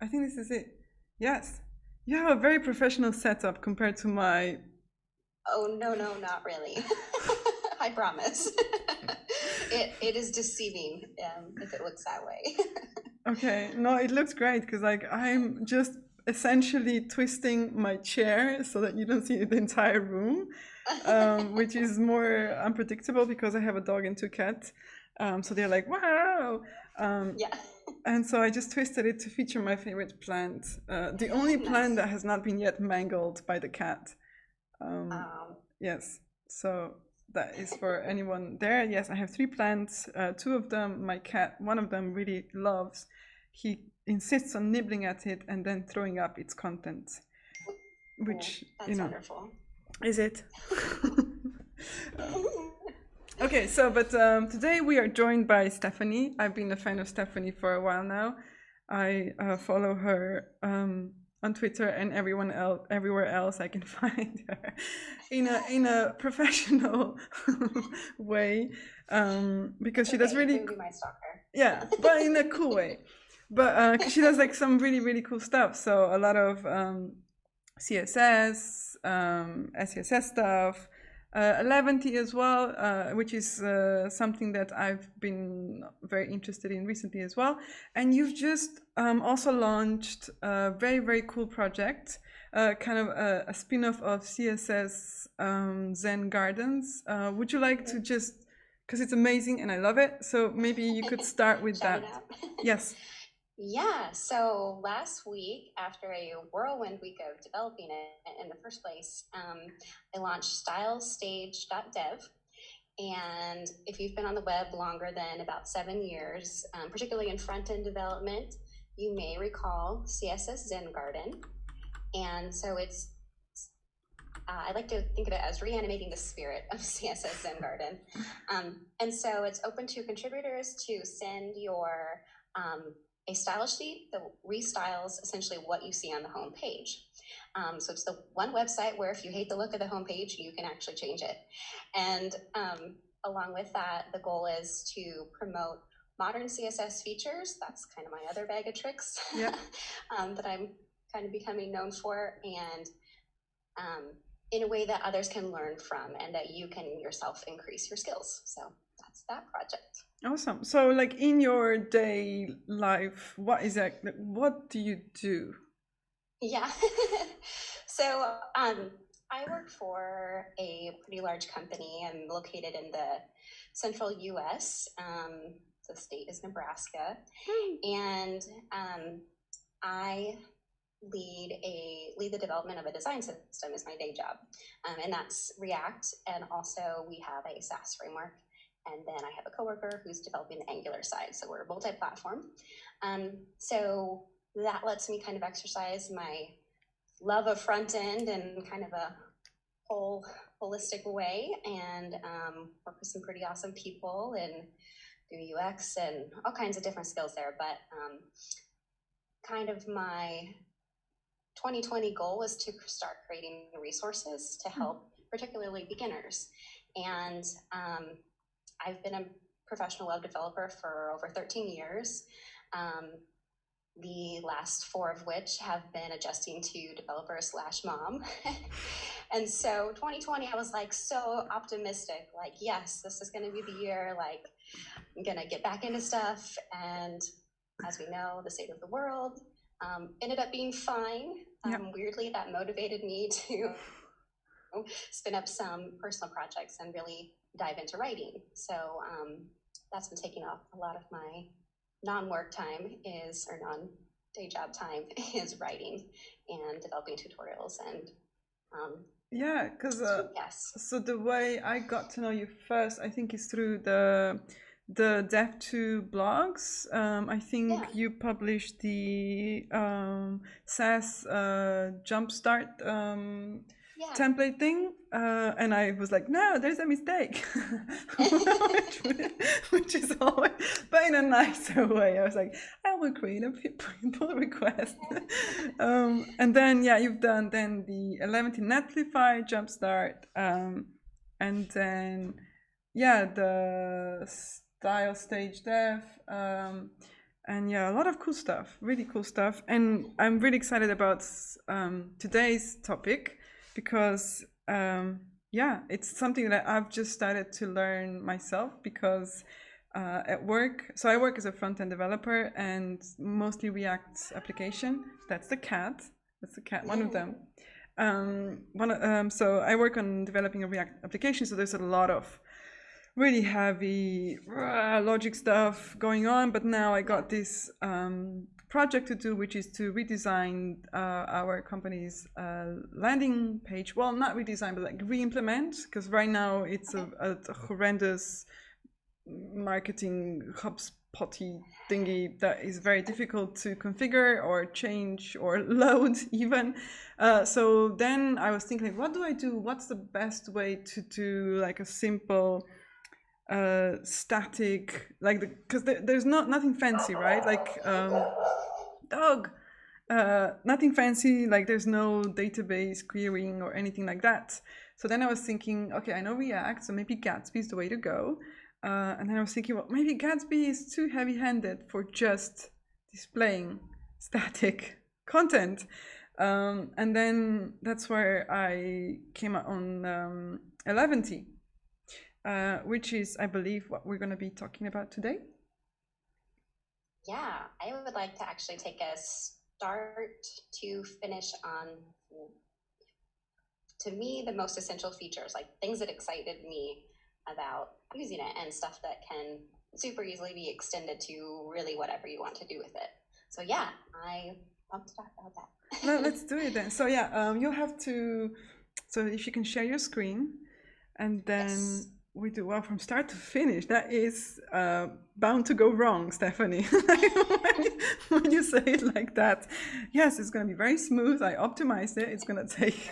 I think this is it. Yes. You have a very professional setup compared to my. Oh, no, no, not really. I promise. It is deceiving if it looks that way. Okay, no, it looks great because like I'm just essentially twisting my chair so that you don't see the entire room, which is more unpredictable because I have a dog and two cats. So they're like, wow. Um, Yeah. and so I just twisted it to feature my favorite plant, the only plant Nice. that has not been yet mangled by the cat. Um, Um, yes, so that is for anyone there. Yes, I have three plants. Two of them, my cat, one of them really loves. He insists on nibbling at it and then throwing up its contents, oh, which, that's wonderful. is it? Okay, so but today we are joined by Stephanie. I've been a fan of Stephanie for a while now. I follow her on Twitter and everyone else, everywhere else I can find her in a professional way, because she does Okay, you really can be my stalker. yeah, but in a cool way. But because she does like some really cool stuff. So a lot of CSS, SCSS stuff, 11T as well, which is something that I've been very interested in recently as well. And you've just also launched a very cool project, kind of a spin off of CSS Zen Gardens. Would you like to just, because it's amazing and I love it, so maybe you could start with Shout it that. out. Yes. Yeah, so last week, after a whirlwind week of developing it in the first place, I launched stylestage.dev. And if you've been on the web longer than about 7 years, particularly in front-end development, you may recall CSS Zen Garden. And so I like to think of it as reanimating the spirit of CSS Zen Garden. And so it's open to contributors to send your a style sheet that restyles essentially what you see on the home page. So it's the one website where if you hate the look of the home page, you can actually change it. And along with that, the goal is to promote modern CSS features. That's kind of my other bag of tricks. Yeah. That I'm kind of becoming known for, and in a way that others can learn from and that you can yourself increase your skills. So that's that project. Awesome. So, like in your day life, what do you do? Yeah. So I work for a pretty large company. I'm located in the central US. The state is Nebraska. And I lead the development of a design system is my day job, and that's React. And also we have a Sass framework, and then I have a coworker who's developing the Angular side. So we're multi-platform. So that lets me kind of exercise my love of front end in kind of a holistic way, and work with some pretty awesome people and do UX and all kinds of different skills there. But kind of my 2020 goal was to start creating resources to help particularly beginners. And I've been a professional web developer for over 13 years, the last 4 of which have been adjusting to developer/mom. And so 2020, I was like so optimistic, like, yes, this is going to be the year, like I'm going to get back into stuff. And as we know, the state of the world ended up being fine. Weirdly, that motivated me to spin up some personal projects and really dive into writing. So that's been taking up a lot of my non-work time or non-day job time is writing and developing tutorials and Yeah, because yes. so the way I got to know you first, I think, is through the Dev2 blogs. I think you published the SAS Jumpstart template thing, and I was like, no, there's a mistake, which is always, but in a nicer way. I was like, I will create a pull request. And then you've done then the 11 Netlify Jumpstart, and then the style stage dev, And yeah, a lot of cool stuff, really cool stuff. And I'm really excited about today's topic because yeah, it's something that I've just started to learn myself because at work, so I work as a front-end developer and mostly React application. That's the cat. That's the cat, one of them. So I work on developing a React application, so there's a lot of really heavy logic stuff going on, but now I got this project to do, which is to redesign our company's landing page. Well, not redesign, but like re-implement, because right now it's a horrendous marketing HubSpotty thingy that is very difficult to configure or change or load even. So then I was thinking, like, what do I do? What's the best way to do like a simple static, like because there's nothing fancy, right? Like dog, nothing fancy. Like there's no database querying or anything like that. So then I was thinking, okay, I know React, so maybe Gatsby is the way to go. And then I was thinking, well, maybe Gatsby is too heavy-handed for just displaying static content. And then that's where I came out on Eleventy, which is, I believe, what we're going to be talking about today. Yeah, I would like to actually take a start to finish on, to me, the most essential features, like things that excited me about using it and stuff that can super easily be extended to really whatever you want to do with it. So yeah, I want to talk about that. Well, let's do it then. So yeah, you have to, so if you can share your screen, and then yes. We do, well, from start to finish. That is bound to go wrong, Stephanie. when you say it like that. Yes, it's going to be very smooth. I optimized it. It's going to take...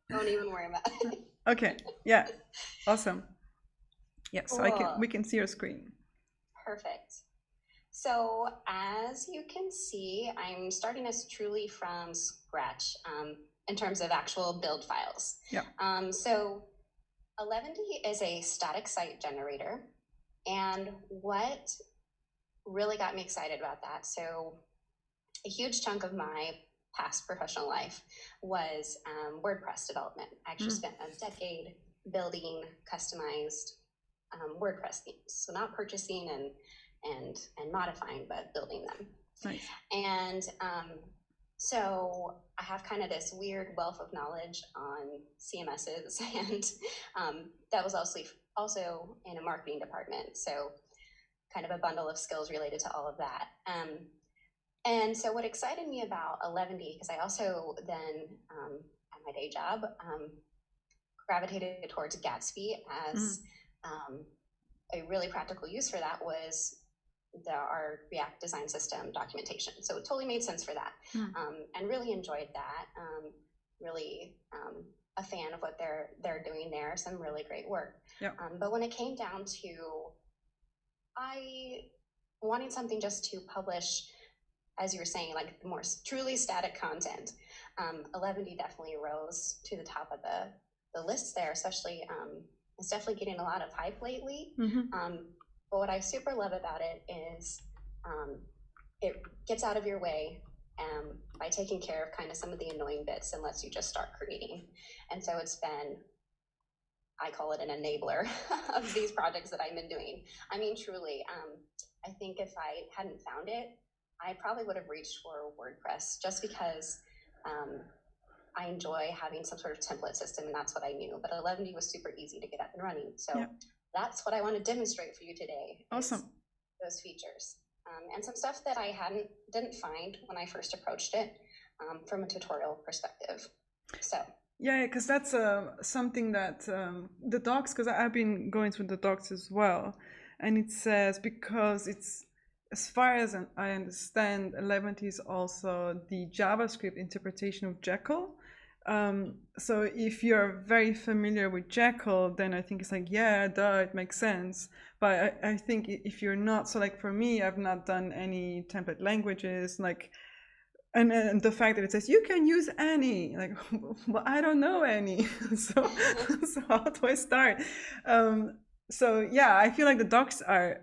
Don't even worry about it. Okay, yeah, awesome. Yeah, so cool. We can see your screen. Perfect. So as you can see, I'm starting us truly from scratch in terms of actual build files. Yeah. So Eleventy is a static site generator. And what really got me excited about that, so a huge chunk of my past professional life was WordPress development. I actually spent a decade building customized WordPress themes. So not purchasing and modifying, but building them. Nice. And so I have kind of this weird wealth of knowledge on CMSs, and that was also in a marketing department. So kind of a bundle of skills related to all of that. And so what excited me about Eleventy, because I also then at my day job gravitated towards Gatsby as a really practical use for that was our React design system documentation. So it totally made sense for that, and really enjoyed that. Really a fan of what they're doing there. Some really great work. Yep. But when it came down to I wanting something just to publish, as you were saying, like the more truly static content, Eleventy definitely rose to the top of the list there, especially it's definitely getting a lot of hype lately. But what I super love about it is it gets out of your way by taking care of kind of some of the annoying bits and lets you just start creating. And so it's been, I call it an enabler of these projects that I've been doing. I mean, truly, I think if I hadn't found it, I probably would have reached for WordPress just because I enjoy having some sort of template system, and that's what I knew. But Eleventy was super easy to get up and running. So that's what I want to demonstrate for you today. Awesome. Those features. And some stuff that I didn't find when I first approached it from a tutorial perspective. So. Yeah, because that's something that the docs, because I've been going through the docs as well, and it says because it's, as far as I understand, Eleventy is also the JavaScript interpretation of Jekyll. So if you're very familiar with Jekyll, then I think it's like, yeah, duh, it makes sense. But I think if you're not, so like for me, I've not done any template languages, like, and the fact that it says you can use any, like, well, I don't know any, so how do I start? So yeah, I feel like the docs are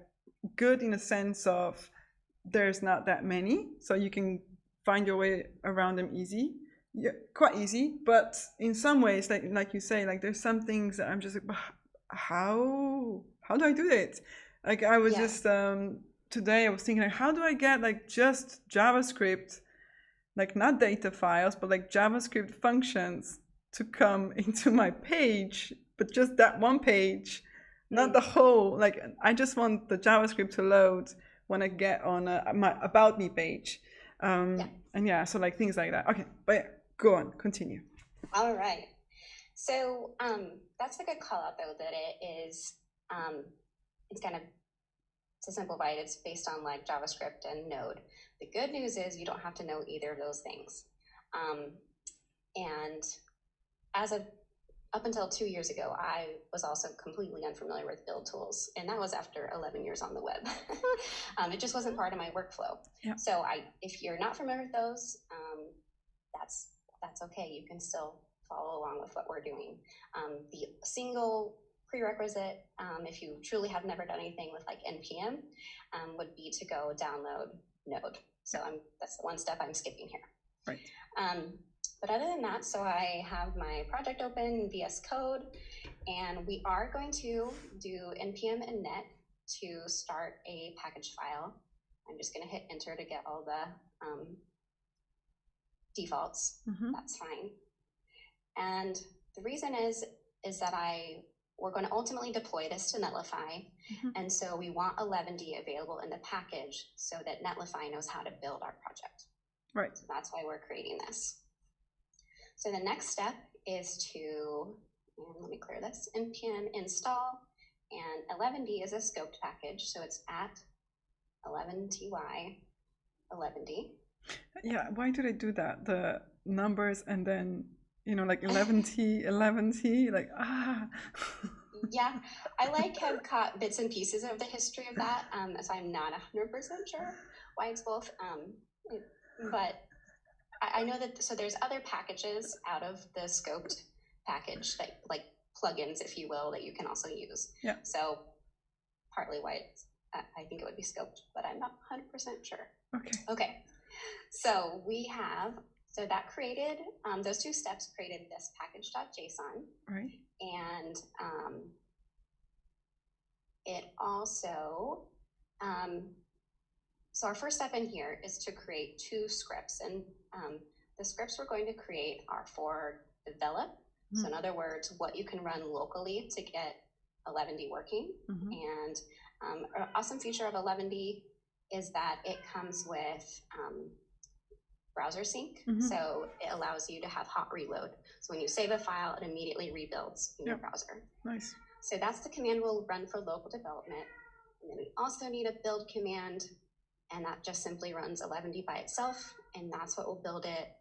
good in a sense of there's not that many, so you can find your way around them easy. Yeah, quite easy. But in some ways, like you say, like there's some things that I'm just like, how do I do it? Like I was Yeah. just today I was thinking like, how do I get like just JavaScript, like not data files, but like JavaScript functions to come into my page, but just that one page, not the whole. Like I just want the JavaScript to load when I get on my About Me page. Yeah. And yeah, so like things like that. Okay, but yeah, go on, continue. All right. So that's a good call out though, that it is, it's kind of, to simplify it, it's based on like JavaScript and Node. The good news is you don't have to know either of those things. And as of up until 2 years ago, I was also completely unfamiliar with build tools, and that was after 11 years on the web. It just wasn't part of my workflow. Yeah. So if you're not familiar with those, that's okay. You can still follow along with what we're doing. The single prerequisite, if you truly have never done anything with like NPM, would be to go download Node. So that's the one step I'm skipping here. Right. But other than that, so I have my project open in VS Code, and we are going to do npm and net to start a package file. I'm just going to hit enter to get all the defaults. That's fine. And the reason is that we're going to ultimately deploy this to Netlify. And so we want 11D available in the package so that Netlify knows how to build our project. Right. So that's why we're creating this. So the next step is to, let me clear this, npm install, and 11D is a scoped package, so it's at 11ty 11D. Yeah, why do they do that? The numbers and then, you know, like 11T, 11T, like, Yeah, I like have caught bits and pieces of the history of that, so I'm not 100% sure why it's both, but I know that, so there's other packages out of the scoped package, that like plugins, if you will, that you can also use. Yeah. So partly why I think it would be scoped, but I'm not 100% sure. Okay. So so that created, those two steps created this package.json. Right. And it also, so our first step in here is to create two scripts, and the scripts we're going to create are for develop. So in other words, what you can run locally to get 11D working. And an awesome feature of 11D is that it comes with browser sync. So it allows you to have hot reload. So when you save a file, it immediately rebuilds in your browser. Nice. So that's the command we'll run for local development. And then we also need a build command, and that just simply runs 11D by itself, and that's what will build it,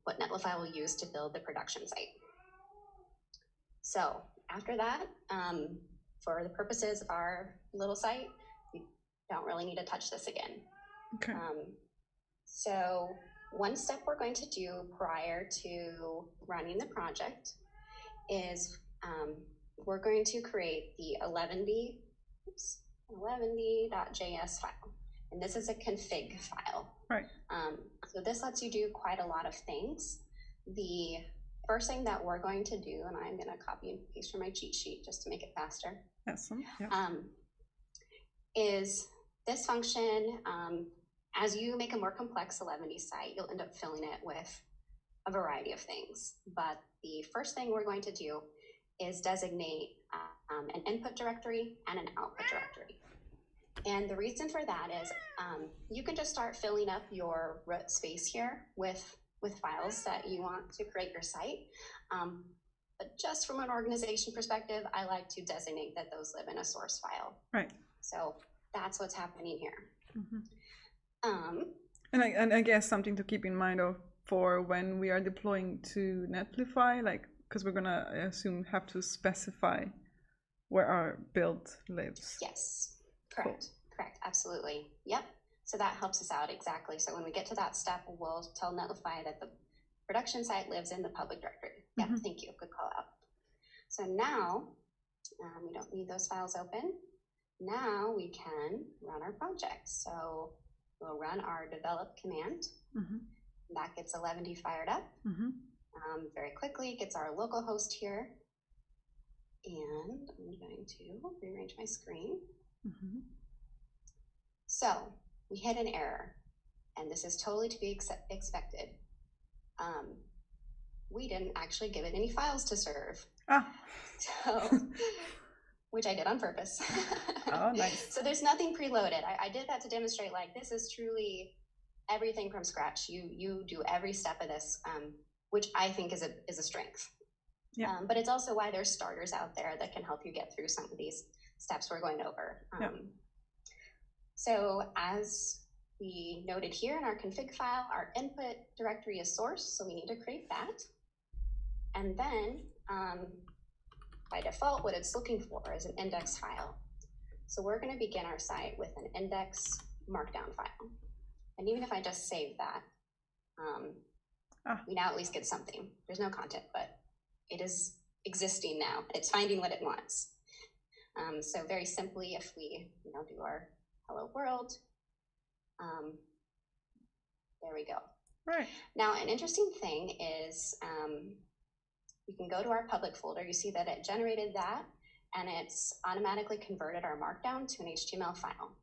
what Netlify will use to build the production site. So after that, for the purposes of our little site, we don't really need to touch this again. Okay. So one step we're going to do prior to running the project is we're going to create the 11d.js file. And this is a config file. Right. So this lets you do quite a lot of things. The first thing that we're going to do, and I'm going to copy and paste from my cheat sheet just to make it faster, Awesome. Yeah. is this function. As you make a more complex 11D site, you'll end up filling it with a variety of things. But the first thing we're going to do is designate an input directory and an output directory. And the reason for that is you can just start filling up your root space here with files that you want to create your site. But just from an organization perspective, I like to designate that those live in a source file. Right. So that's what's happening here. And I guess something to keep in mind for when we are deploying to Netlify, like, because we're gonna, I assume, have to specify where our build lives. Yes, correct, correct, absolutely. Yep. So that helps us out exactly. So when we get to that step, we'll tell Netlify that the production site lives in the public directory. Yeah, thank you. Good call out. So now we don't need those files open. Now we can run our project. So we'll run our develop command. Mm-hmm. That gets 11D fired up very quickly, gets our local host here. And I'm going to rearrange my screen. Mm-hmm. So we hit an error, and this is totally to be expected. We didn't actually give it any files to serve. So, which I did on purpose. Oh, nice. So there's nothing preloaded. I did that to demonstrate, like, this is truly everything from scratch. You do every step of this, which I think is a strength. Yeah. But it's also why there's starters out there that can help you get through some of these steps we're going over. So as we noted here in our config file, our input directory is source, so we need to create that. And then by default, what it's looking for is an index file. So we're going to begin our site with an index markdown file. And even if I just save that, we now at least get something. There's no content, but it is existing now. It's finding what it wants. So very simply, if we do our hello world, there we go. Right. Now, an interesting thing is you can go to our public folder. You see that it generated that, and it's automatically converted our markdown to an HTML file.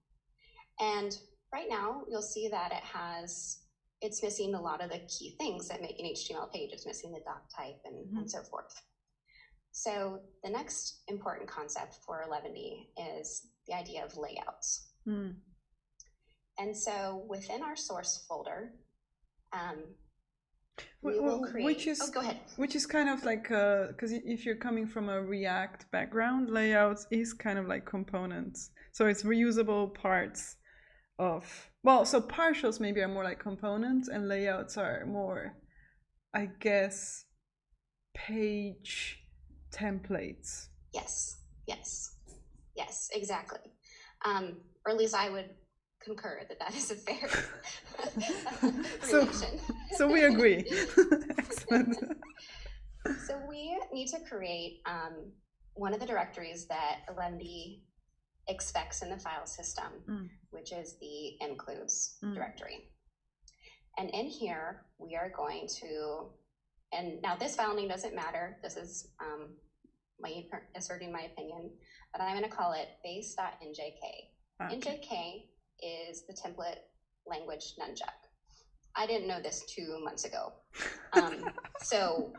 And right now, you'll see that it's missing a lot of the key things that make an HTML page. It's missing the doc type and so forth. So the next important concept for 11D is the idea of layouts. And so within our source folder, we will create, go ahead. Which is kind of like, because if you're coming from a React background, layouts is kind of like components. So it's reusable parts of, well, so partials maybe are more like components, and layouts are more, I guess, page templates. Yes, exactly. Or at least I would concur that is a fair relation. So we agree. Excellent. So we need to create one of the directories that 11D expects in the file system, which is the includes directory. And in here, we are going to, and now this file name doesn't matter. This is asserting my opinion, but I'm going to call it base.njk. Okay. NJK is the template language nunchuck. I didn't know this 2 months ago. So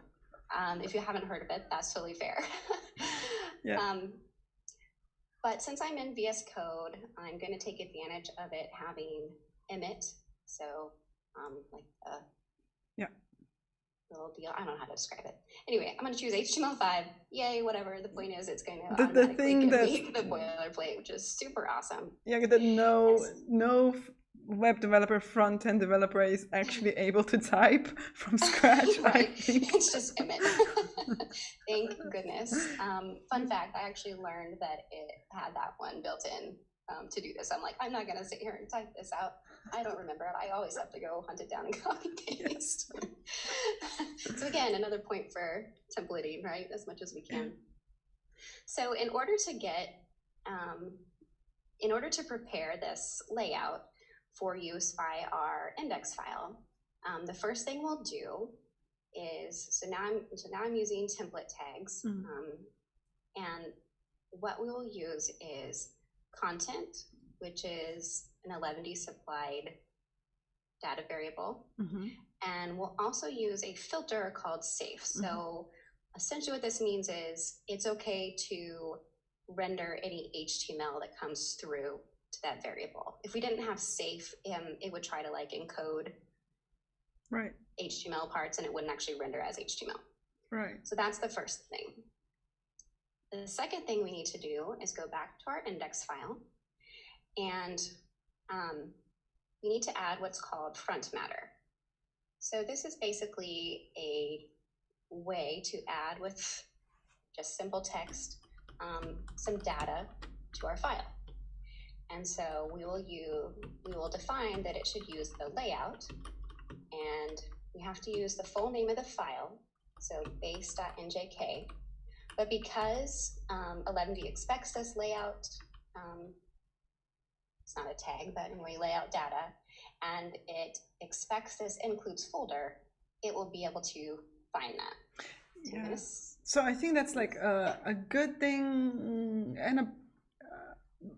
if you haven't heard of it, that's totally fair. But since I'm in VS Code, I'm going to take advantage of it having emit. So like a little deal. I don't know how to describe it. Anyway, I'm going to choose HTML5. Yay, whatever. The point is, it's going to automatically give me the boilerplate, which is super awesome. Yeah, that no web developer, front-end developer is actually able to type from scratch. Right. It's just emit. Thank goodness. Fun fact, I actually learned that it had that one built in to do this. I'm like, I'm not going to sit here and type this out. I don't remember it. I always have to go hunt it down and copy paste. So again, another point for templating, right? As much as we can. So in order to prepare this layout for use by our index file, the first thing we'll do is, so now I'm using template tags, and what we will use is content, which is an 11D supplied data variable, and we'll also use a filter called safe. So essentially what this means is it's okay to render any HTML that comes through to that variable. If we didn't have safe, it would try to like encode HTML parts, and it wouldn't actually render as HTML. Right. So that's the first thing. The second thing we need to do is go back to our index file, and we need to add what's called front matter. So this is basically a way to add with just simple text some data to our file. And so we will define that it should use the layout, and we have to use the full name of the file, so base.njk. But because 11D expects this layout, it's not a tag, but anyway, layout data, and it expects this includes folder, it will be able to find that. So Yeah. So I think that's like a good thing and a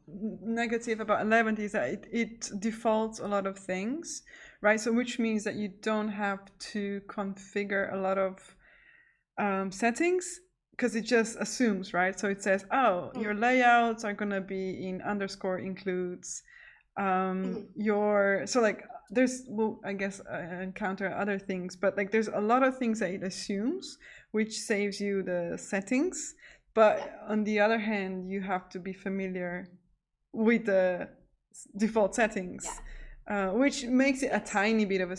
negative about 11 is that it defaults a lot of things, right? So which means that you don't have to configure a lot of settings because it just assumes, right? So it says, oh, your layouts are gonna be in underscore includes your, so like there's, well, I guess encounter other things, but like there's a lot of things that it assumes, which saves you the settings. But on the other hand, you have to be familiar with the default settings, which makes it a tiny bit of a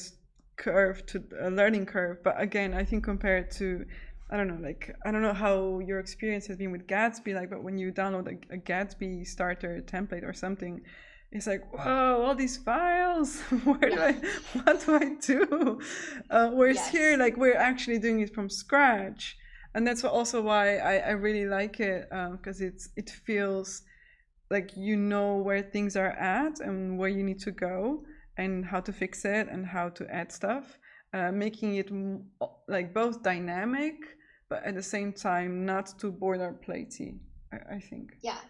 curve to a learning curve. But again, I think compared to, I don't know, like I don't know how your experience has been with Gatsby, like, but when you download a Gatsby starter template or something, it's like, whoa, all these files. What do I do? Whereas here, like we're actually doing it from scratch, and that's also why I really like it, because it feels like you know where things are at and where you need to go and how to fix it and how to add stuff, making it like both dynamic but at the same time not too boilerplatey. I think. Yeah,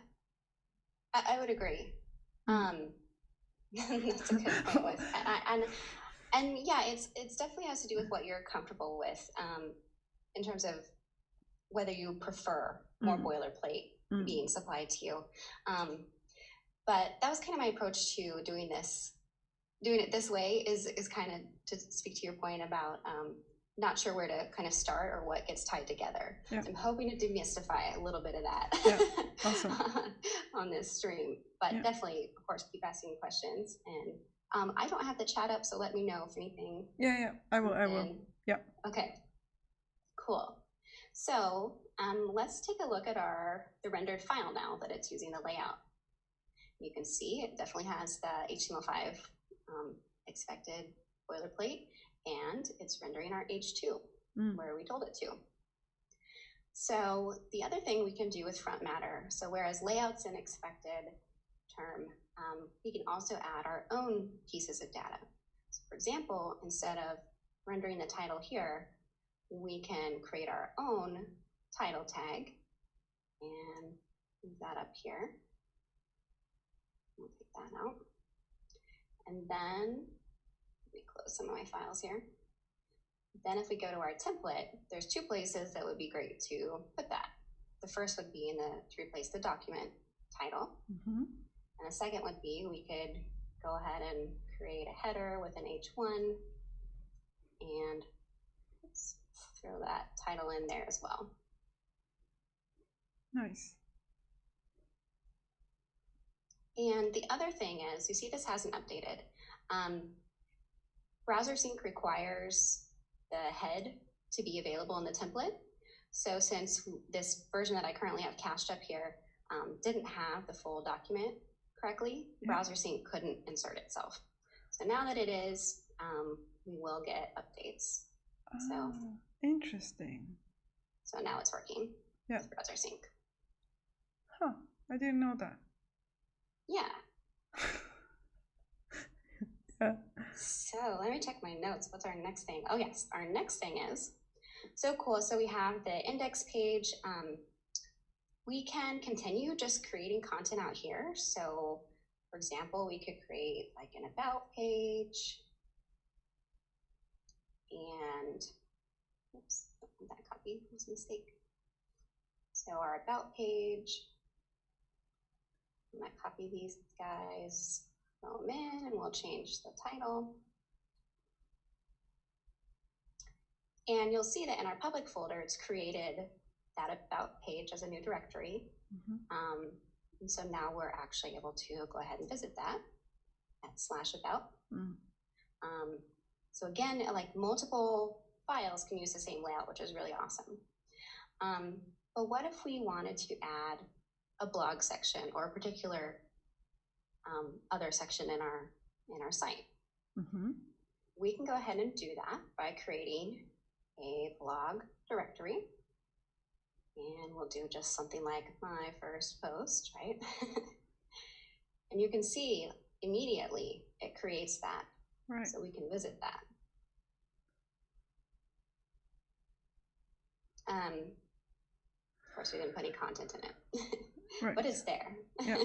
I would agree. That's a good point with, and yeah, it's definitely has to do with what you're comfortable with, in terms of whether you prefer more boilerplate being supplied to you. But that was kind of my approach to doing it this way is kind of to speak to your point about not sure where to kind of start or what gets tied together. Yeah. So I'm hoping to demystify a little bit of that awesome. on this stream, but definitely, of course, keep asking questions. And I don't have the chat up, so let me know if anything. Yeah, I will. Yeah. Okay, cool. So let's take a look at the rendered file now that it's using the layout. You can see it definitely has the HTML5 expected boilerplate, and it's rendering our H2 where we told it to. So the other thing we can do with front matter, so whereas layout's an expected term, we can also add our own pieces of data. So for example, instead of rendering the title here, we can create our own title tag and move that up here. We'll take that out. And then, let me close some of my files here. Then if we go to our template, there's two places that would be great to put that. The first would be to replace the document title. And the second would be, we could go ahead and create a header with an H1 and throw that title in there as well. Nice. And the other thing is, you see this hasn't updated. BrowserSync requires the head to be available in the template. So since this version that I currently have cached up here didn't have the full document correctly, BrowserSync couldn't insert itself. So now that it is, we will get updates. So interesting. So now it's working. Yeah. With BrowserSync. Huh, I didn't know that. Yeah. So let me check my notes. What's our next thing? Oh yes, our next thing is, so cool. So we have the index page. We can continue just creating content out here. So for example, we could create like an about page. And, oops, that copy was a mistake. So our about page, I'm gonna copy these guys, throw them in, and we'll change the title. And you'll see that in our public folder, it's created that about page as a new directory. And so now we're actually able to go ahead and visit that at /about. So again, like multiple files can use the same layout, which is really awesome. But what if we wanted to add a blog section or a particular other section in our site? We can go ahead and do that by creating a blog directory. And we'll do just something like my first post, right? And you can see immediately it creates that. Right. So we can visit that. Of course, we didn't put any content in it, Right. but it's there. Yeah.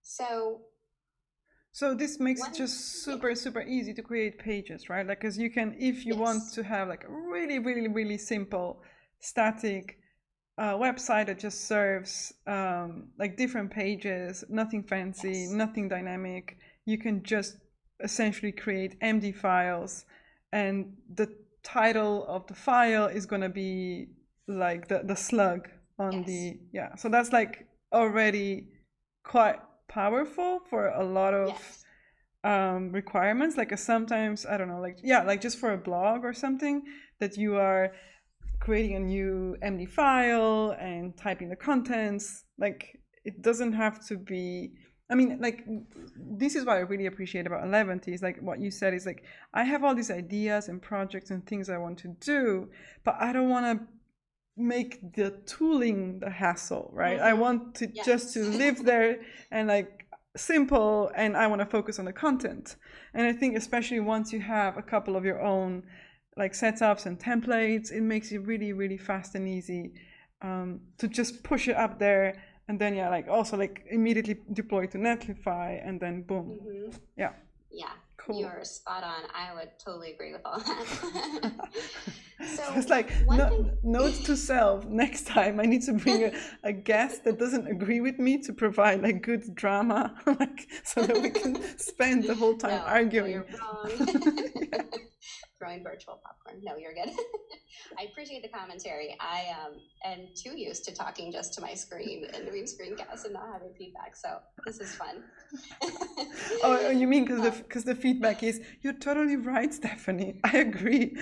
So this makes it just super easy to create pages, right? Like, because you can, if you want to have like a really simple static website that just serves like different pages, nothing fancy, nothing dynamic, you can just essentially create empty files, and the title of the file is going to be like the slug on the, so that's like already quite powerful for a lot of requirements. Like sometimes, I don't know, like, like just for a blog or something, that you are creating a new empty file and typing the contents, like it doesn't have to be, I mean, like, this is what I really appreciate about Eleventy, is like what you said, is like, I have all these ideas and projects and things I want to do, but I don't want to make the tooling the hassle, right? I want to just to live there and like simple, and I want to focus on the content. And I think especially once you have a couple of your own like setups and templates, it makes it really fast and easy to just push it up there, and then like also like immediately deploy to Netlify, and then boom. Yeah, cool. You're spot on. I would totally agree with all that. So it's like note to self: next time I need to bring a guest that doesn't agree with me to provide like good drama, like, so that we can spend the whole time arguing. No, you're wrong. Throwing virtual popcorn. No, you're good. I appreciate the commentary. I am too used to talking just to my screen and doing screencasts and not having feedback, so this is fun. Oh, you mean because the feedback is, you're totally right, Stephanie. I agree.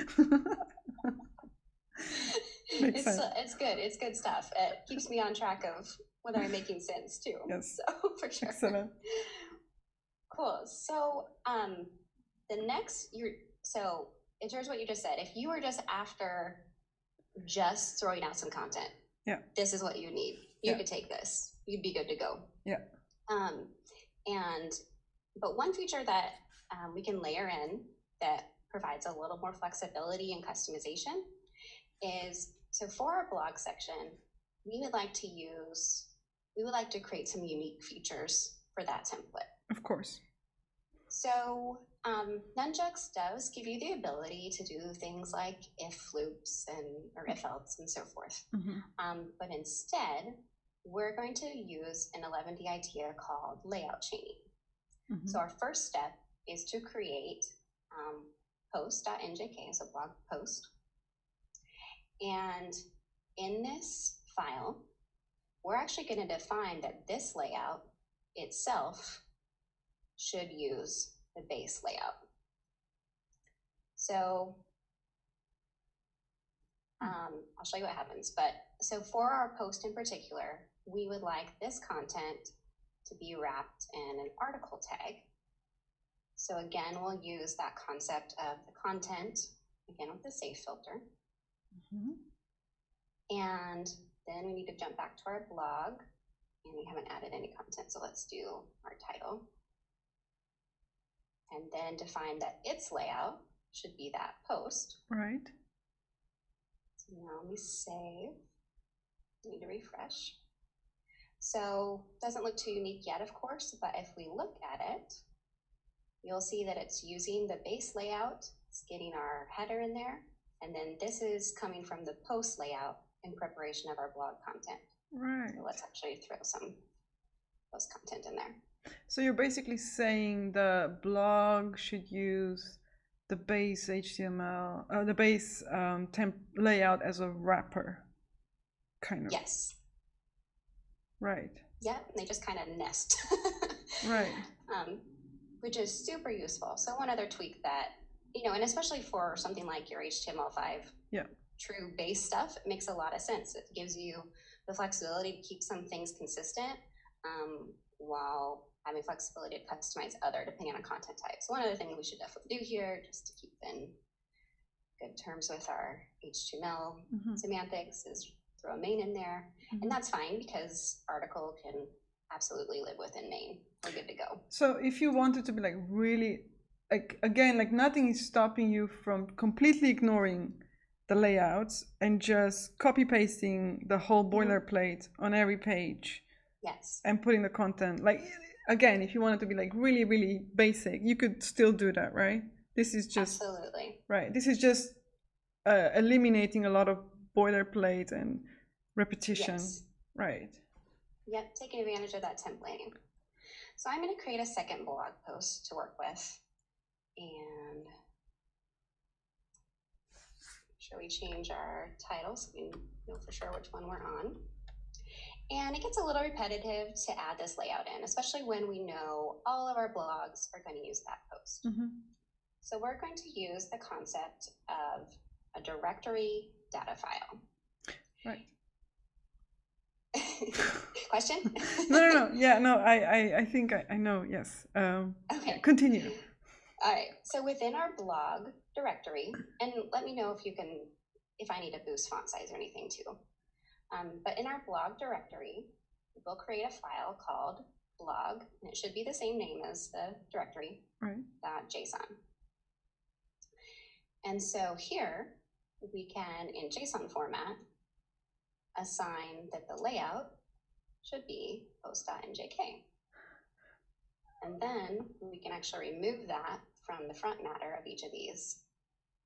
It's good. It's good stuff. It keeps me on track of whether I'm making sense too. Yes. So for sure. Excellent. Cool. So the next so in terms of what you just said, if you were just after just throwing out some content, this is what you need. You could take this. You'd be good to go. Yeah. But one feature that we can layer in that provides a little more flexibility and customization is, so for our blog section, we would like to create some unique features for that template. Of course. So Nunjucks does give you the ability to do things like if loops or if else and so forth. But instead, we're going to use an Eleventy idea called layout chaining. So our first step is to create post.njk as a blog post. And in this file, we're actually going to define that this layout itself should use the base layout. So I'll show you what happens. But so for our post in particular, we would like this content to be wrapped in an article tag. So again, we'll use that concept of the content, again with the safe filter. And then we need to jump back to our blog, and we haven't added any content, so let's do our title. And then define that its layout should be that post. Right. So now let me save. I need to refresh. So it doesn't look too unique yet, of course, but if we look at it, you'll see that it's using the base layout. It's getting our header in there. And then this is coming from the post layout in preparation of our blog content. Right. So let's actually throw some post content in there. So you're basically saying the blog should use the base HTML, the base temp layout as a wrapper, kind of. Yes. Right. Yeah, and they just kind of nest. Right. Which is super useful. So one other tweak that, and especially for something like your HTML5 true base stuff, it makes a lot of sense. It gives you the flexibility to keep some things consistent while having flexibility to customize other depending on content type. So one other thing we should definitely do here, just to keep in good terms with our HTML semantics, is throw a main in there. And that's fine because article can absolutely live within Maine, we're good to go. So if you wanted to be like really, like again, like nothing is stopping you from completely ignoring the layouts and just copy pasting the whole boilerplate on every page Yes. and putting the content. Like again, if you wanted to be like really, really basic, you could still do that, right? This is just Absolutely. right. This is just eliminating a lot of boilerplate and repetition. Yes. Right. Yep, taking advantage of that templating. So I'm going to create a second blog post to work with. And shall we change our title so we know for sure which one we're on? And it gets a little repetitive to add this layout in, especially when we know all of our blogs are going to use that post. So we're going to use the concept of a directory data file. Right. Question? No. Yeah, no, I think I know, yes. Okay. Continue. All right, so within our blog directory, and let me know if I need to boost font size or anything too. But in our blog directory, we'll create a file called blog, and it should be the same name as the directory, right. .json. And so here we can, in JSON format, assign that the layout should be post.njk. And then we can actually remove that from the front matter of each of these,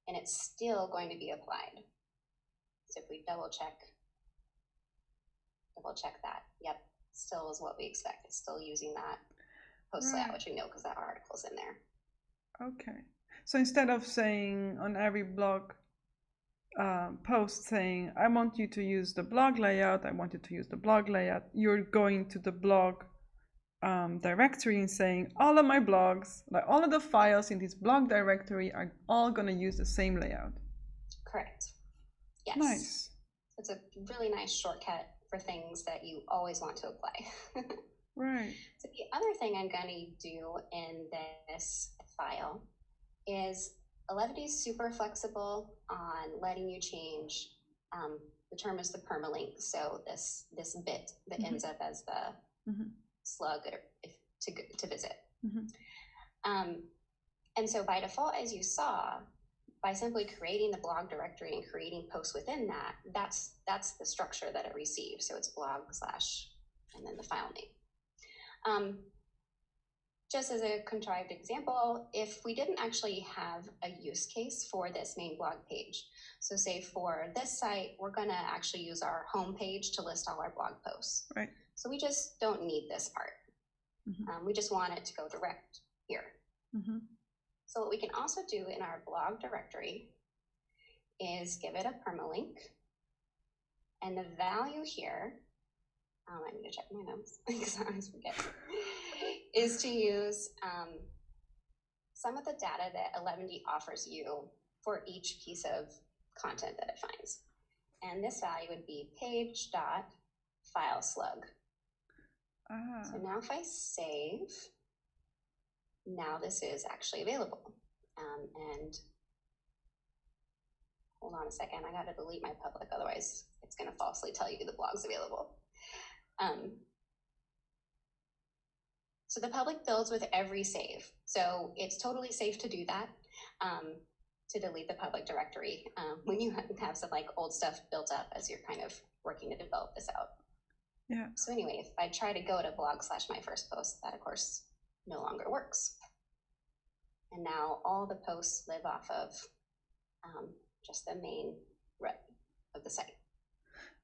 and it's still going to be applied. So if we double check that, yep, still is what we expect. It's still using that post layout, which we know because that article's in there. Okay. So instead of saying on every blog post saying, I want you to use the blog layout, you're going to the blog directory and saying all of my blogs, like all of the files in this blog directory are all going to use the same layout. Correct. Yes. Nice. It's a really nice shortcut for things that you always want to apply. Right. So the other thing I'm going to do in this file is Alevity is super flexible on letting you change. The term is the permalink. So this bit that ends up as the slug to visit. And so by default, as you saw, by simply creating the blog directory and creating posts within that, that's the structure that it receives. So it's blog / and then the file name. Just as a contrived example, if we didn't actually have a use case for this main blog page, so say for this site, we're going to actually use our home page to list all our blog posts. Right. So we just don't need this part. We just want it to go direct here. So what we can also do in our blog directory is give it a permalink. And the value here, I need to check my notes because I always forget, is to use some of the data that Eleventy offers you for each piece of content that it finds. And this value would be page.fileslug. So now if I save, now this is actually available. And hold on a second, I got to delete my public, otherwise it's going to falsely tell you the blog's available. So the public builds with every save. So it's totally safe to do that, to delete the public directory when you have some like old stuff built up as you're kind of working to develop this out. Yeah. So anyway, if I try to go to blog / my first post, that of course no longer works. And now all the posts live off of just the main row of the site.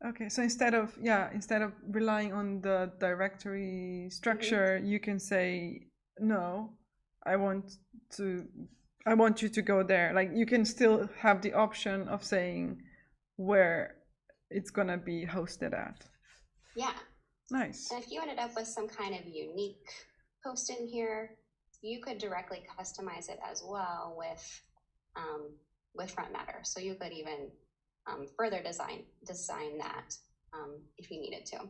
Okay, so instead of relying on the directory structure, you can say, no, I want you to go there. Like you can still have the option of saying where it's gonna be hosted at. Yeah. Nice. And if you ended up with some kind of unique post in here, you could directly customize it as well with front matter. So you could even further design that if you needed to.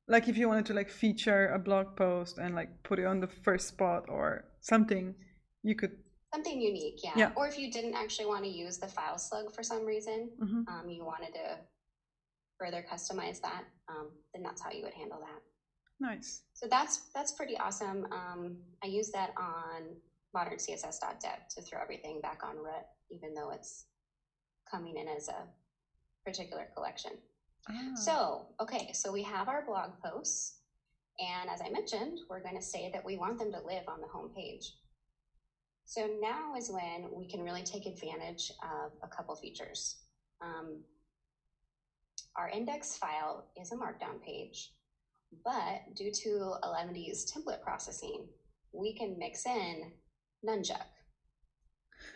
Like if you wanted to like feature a blog post and like put it on the first spot or something, you could. Something unique, yeah. Or if you didn't actually want to use the file slug for some reason, you wanted to further customize that, then that's how you would handle that. Nice. So that's pretty awesome. I use that on modern CSS.dev to throw everything back on root, even though it's coming in as a particular collection. So, okay, so we have our blog posts. And as I mentioned, we're going to say that we want them to live on the home page. So now is when we can really take advantage of a couple features. Our index file is a markdown page, but due to Eleventy's template processing, we can mix in Nunjuk.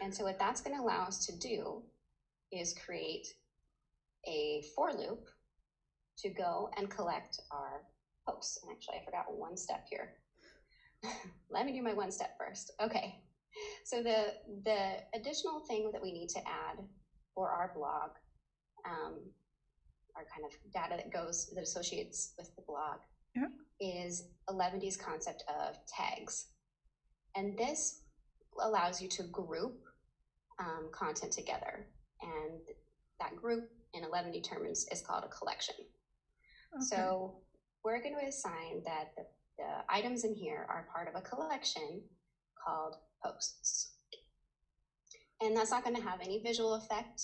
And so what that's going to allow us to do is create a for loop to go and collect our posts. And actually, I forgot one step here. Let me do my one step first. Okay. So the additional thing that we need to add for our blog, our kind of data that associates with the blog, is Eleventy's concept of tags. And this allows you to group content together. And that group in Eleventy terms is called a collection. Okay. So we're going to assign that the items in here are part of a collection called posts. And that's not going to have any visual effect,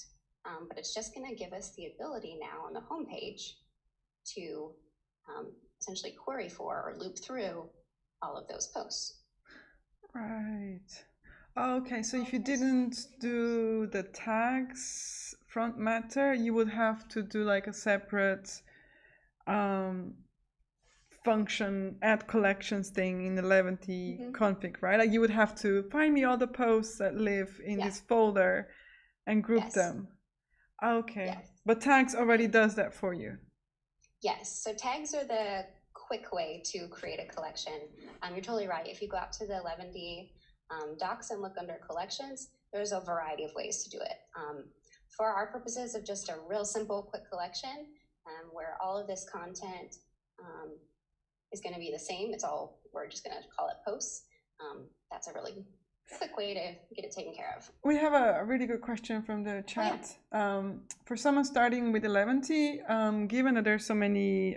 but it's just going to give us the ability now on the home page to essentially query for or loop through all of those posts. Right. Okay, so if you didn't do the tags front matter, you would have to do like a separate function add collections thing in the Eleventy config, right? Like you would have to find me all the posts that live in this folder and group them. Okay. Yes. But tags already does that for you. Yes. So tags are the quick way to create a collection. You're totally right. If you go out to the Eleventy docs and look under collections, there's a variety of ways to do it. For our purposes of just a real simple quick collection, where all of this content is going to be the same, we're just going to call it posts. That's a really quick way to get it taken care of. We have a really good question from the chat. For someone starting with Eleventy, given that there's so many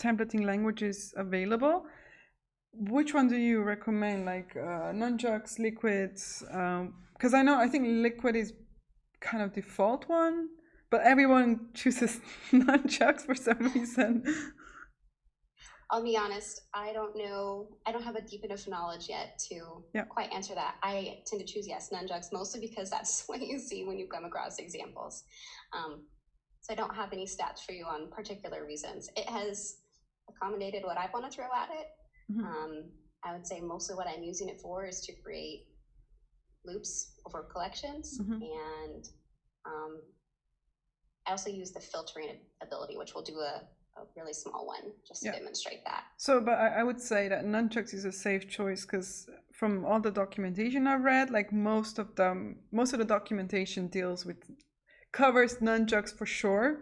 templating languages available, which one do you recommend? Like Nunjucks, Liquids? Because I think Liquid is kind of default one, but everyone chooses Nunjucks for some reason. I'll be honest, I don't know. I don't have a deep enough knowledge yet to quite answer that. I tend to choose Nunjucks, mostly because that's what you see when you come across examples. So I don't have any stats for you on particular reasons. It has accommodated what I want to throw at it. I would say mostly what I'm using it for is to create loops over collections, and I also use the filtering ability, which will do a really small one just to demonstrate that. So, but I would say that Nunjucks is a safe choice because from all the documentation I've read, like most of the documentation covers Nunjucks for sure,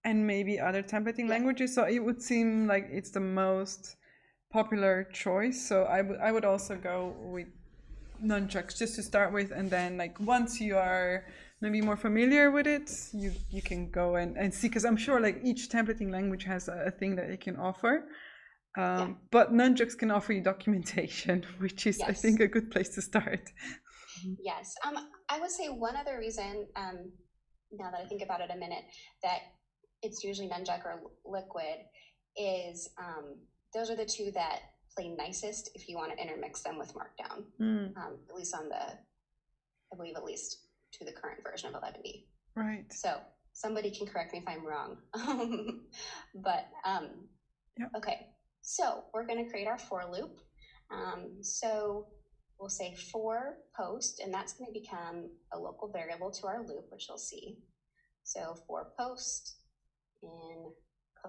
and maybe other templating languages. So it would seem like it's the most popular choice. So I would also go with Nunjucks just to start with, and then like once you are maybe more familiar with it, you can go and see, because I'm sure like each templating language has a thing that it can offer. But Nunjucks can offer you documentation, which is I think a good place to start. Yes. I would say one other reason, now that I think about it a minute, that it's usually Nunjuk or Liquid is those are the two that play nicest if you want to intermix them with Markdown, at least I believe at least to the current version of Eleventy. Right. So somebody can correct me if I'm wrong. But okay, so we're going to create our for loop. So we'll say for post, and that's going to become a local variable to our loop, which you'll see. So for post in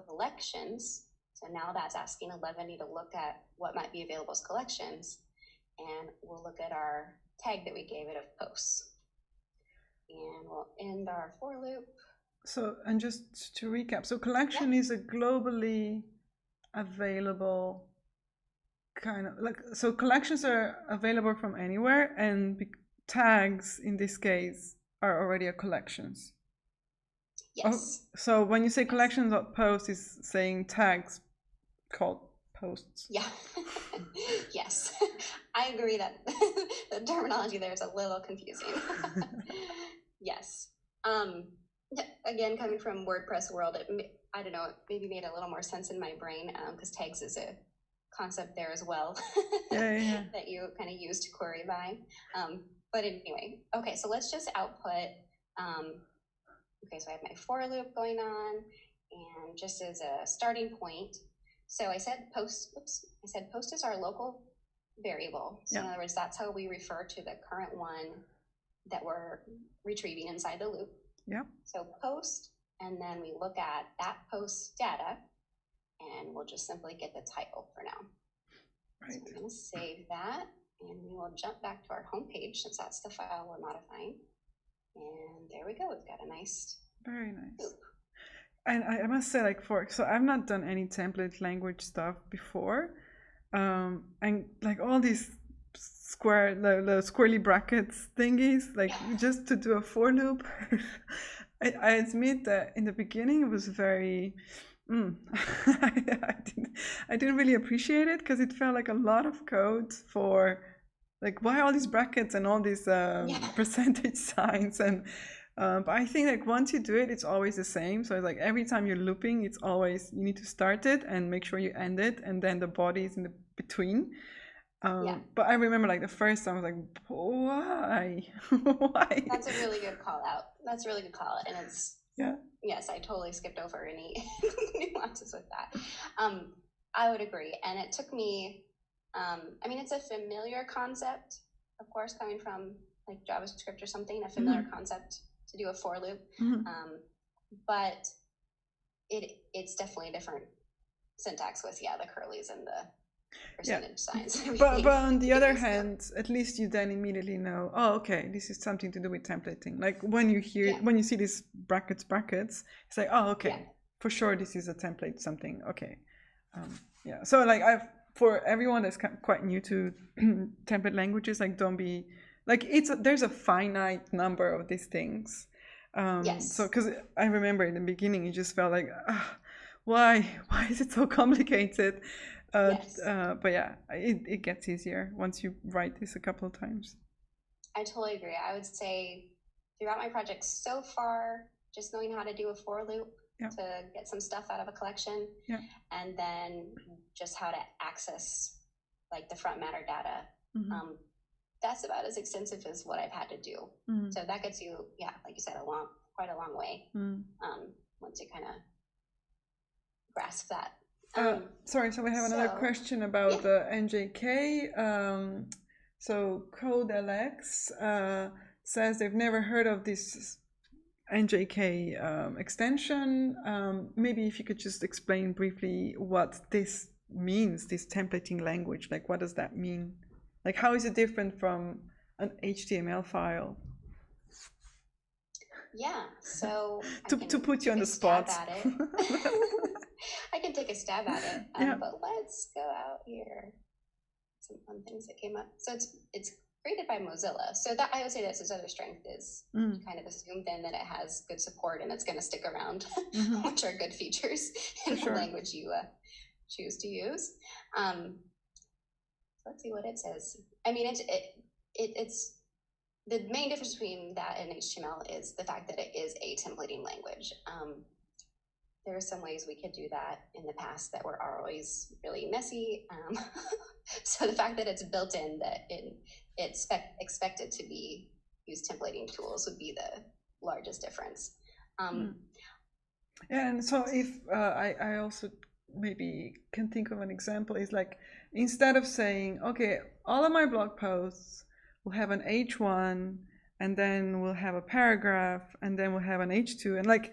collections. So now that's asking Eleventy to look at what might be available as collections, and we'll look at our tag that we gave it of posts. And we'll end our for loop. So, and just to recap, so collection is a globally available kind of like, so collections are available from anywhere, and tags in this case are already a collections. Yes. So when you say collections.post is saying tags called posts. Yeah. Yes. I agree that the terminology there is a little confusing. Yes. Again, coming from WordPress world, I don't know, it maybe made a little more sense in my brain because tags is a concept there as well. Yeah. That you kind of use to query by. But anyway, okay, so let's just output. Okay, so I have my for loop going on, and just as a starting point, so I said post. Oops, I said post is our local variable. So in other words, that's how we refer to the current one that we're retrieving inside the loop. Yeah. So post, and then we look at that post data, and we'll just simply get the title for now. Right. So I'm going to save that, and we will jump back to our home page since that's the file we're modifying. And there we go. We've got a nice, very nice loop. And I must say, like, so I've not done any template language stuff before, and like all these the squirrely brackets thingies, like just to do a for loop. I admit that in the beginning it was very I didn't really appreciate it because it felt like a lot of code for, like, why all these brackets and all these percentage signs. And but I think, like, once you do it, it's always the same. So it's like every time you're looping, it's always, you need to start it and make sure you end it, and then the body is in the between. But I remember, like, the first time I was like, why? Why? That's a really good call out. That's a really good call out. And it's, yes, I totally skipped over any nuances with that. I would agree. And it took me, I mean, it's a familiar concept, of course, coming from like JavaScript or something, a familiar concept to do a for loop. But it's definitely a different syntax with, the curlies and the percentage signs. But on the other hand, at least you then immediately know, oh, okay, this is something to do with templating. Like when you hear, when you see these brackets, it's like, oh, okay, for sure this is a template something. Okay. So like for everyone that's quite new to template languages, like, don't be like, there's a finite number of these things. So because I remember in the beginning it just felt like, why is it so complicated? But yeah, it gets easier once you write this a couple of times. I totally agree. I would say throughout my project so far, just knowing how to do a for loop to get some stuff out of a collection, and then just how to access like the front matter data. That's about as extensive as what I've had to do. So that gets you, like you said, quite a long way. Once you kind of grasp that. Sorry, so we have another question about the NJK. So CodeLX says they've never heard of this NJK extension. Maybe if you could just explain briefly what this means, this templating language. Like, what does that mean? Like, how is it different from an HTML file? So to put you on the spot. I can take a stab at it, but let's go out here. Some fun things that came up. So it's created by Mozilla. So that, I would say that's its other strength, is kind of assume then that it has good support and it's going to stick around, which are good features in the language you choose to use. Let's see what it says. I mean, it's the main difference between that and HTML is the fact that it is a templating language. There are some ways we could do that in the past that were always really messy. So the fact that it's built in, that it's expected to be use templating tools would be the largest difference. And so if I also maybe can think of an example, is like, instead of saying, okay, all of my blog posts will have an H1, and then we'll have a paragraph, and then we'll have an H2, and like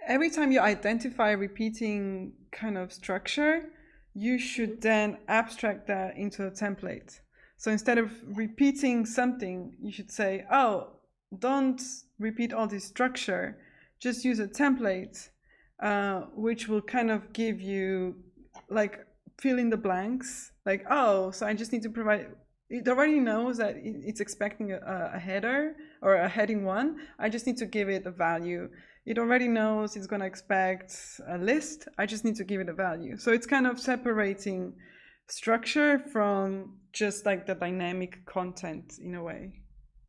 every time you identify a repeating kind of structure, you should then abstract that into a template. So instead of repeating something, you should say, oh, don't repeat all this structure, just use a template, which will kind of give you, like, fill in the blanks. Like, oh, so I just need to provide, it already knows that it's expecting a header or a heading 1, I just need to give it a value. It already knows it's going to expect a list. I just need to give it a value. So it's kind of separating structure from just like the dynamic content in a way.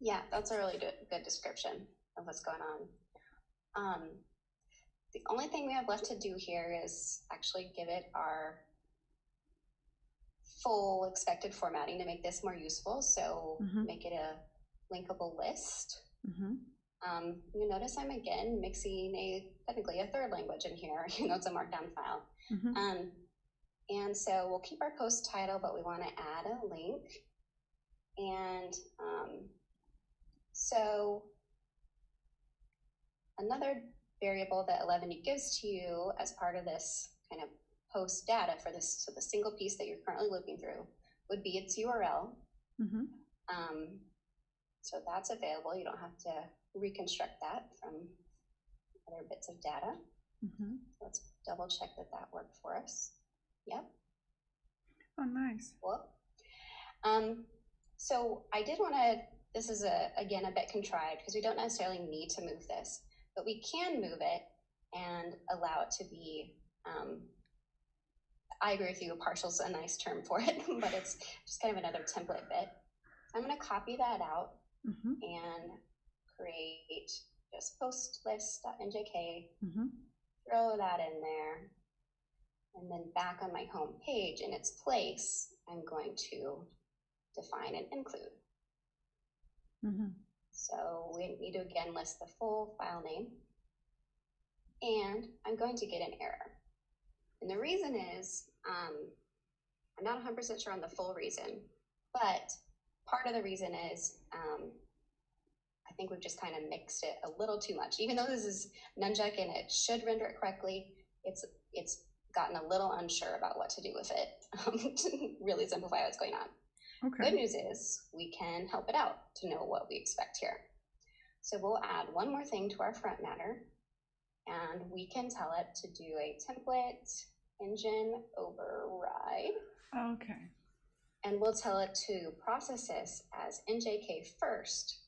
Yeah, that's a really good description of what's going on. The only thing we have left to do here is actually give it our full expected formatting to make this more useful. So make it a linkable list. You notice I'm again mixing technically a third language in here, even though it's a markdown file. And so we'll keep our post title, but we want to add a link. And so another variable that Eleventy gives to you as part of this kind of post data for this, so the single piece that you're currently looping through, would be its URL. So that's available. You don't have to reconstruct that from other bits of data. Let's double check that that worked for us. Yep. Oh, nice. Cool. So I did want to, this is again a bit contrived because we don't necessarily need to move this, but we can move it and allow it to be, I agree with you, partial is a nice term for it, but it's just kind of another template bit. I'm going to copy that out and create just post list.njk, throw that in there, and then back on my home page in its place, I'm going to define an include. So we need to again list the full file name, and I'm going to get an error. And the reason is, I'm not 100% sure on the full reason, but part of the reason is I think we've just kind of mixed it a little too much. Even though this is Nunjuck and it should render it correctly, it's gotten a little unsure about what to do with it to really simplify what's going on. Good news is we can help it out to know what we expect here. So we'll add one more thing to our front matter, and we can tell it to do a template engine override. Okay. And we'll tell it to process this as NJK first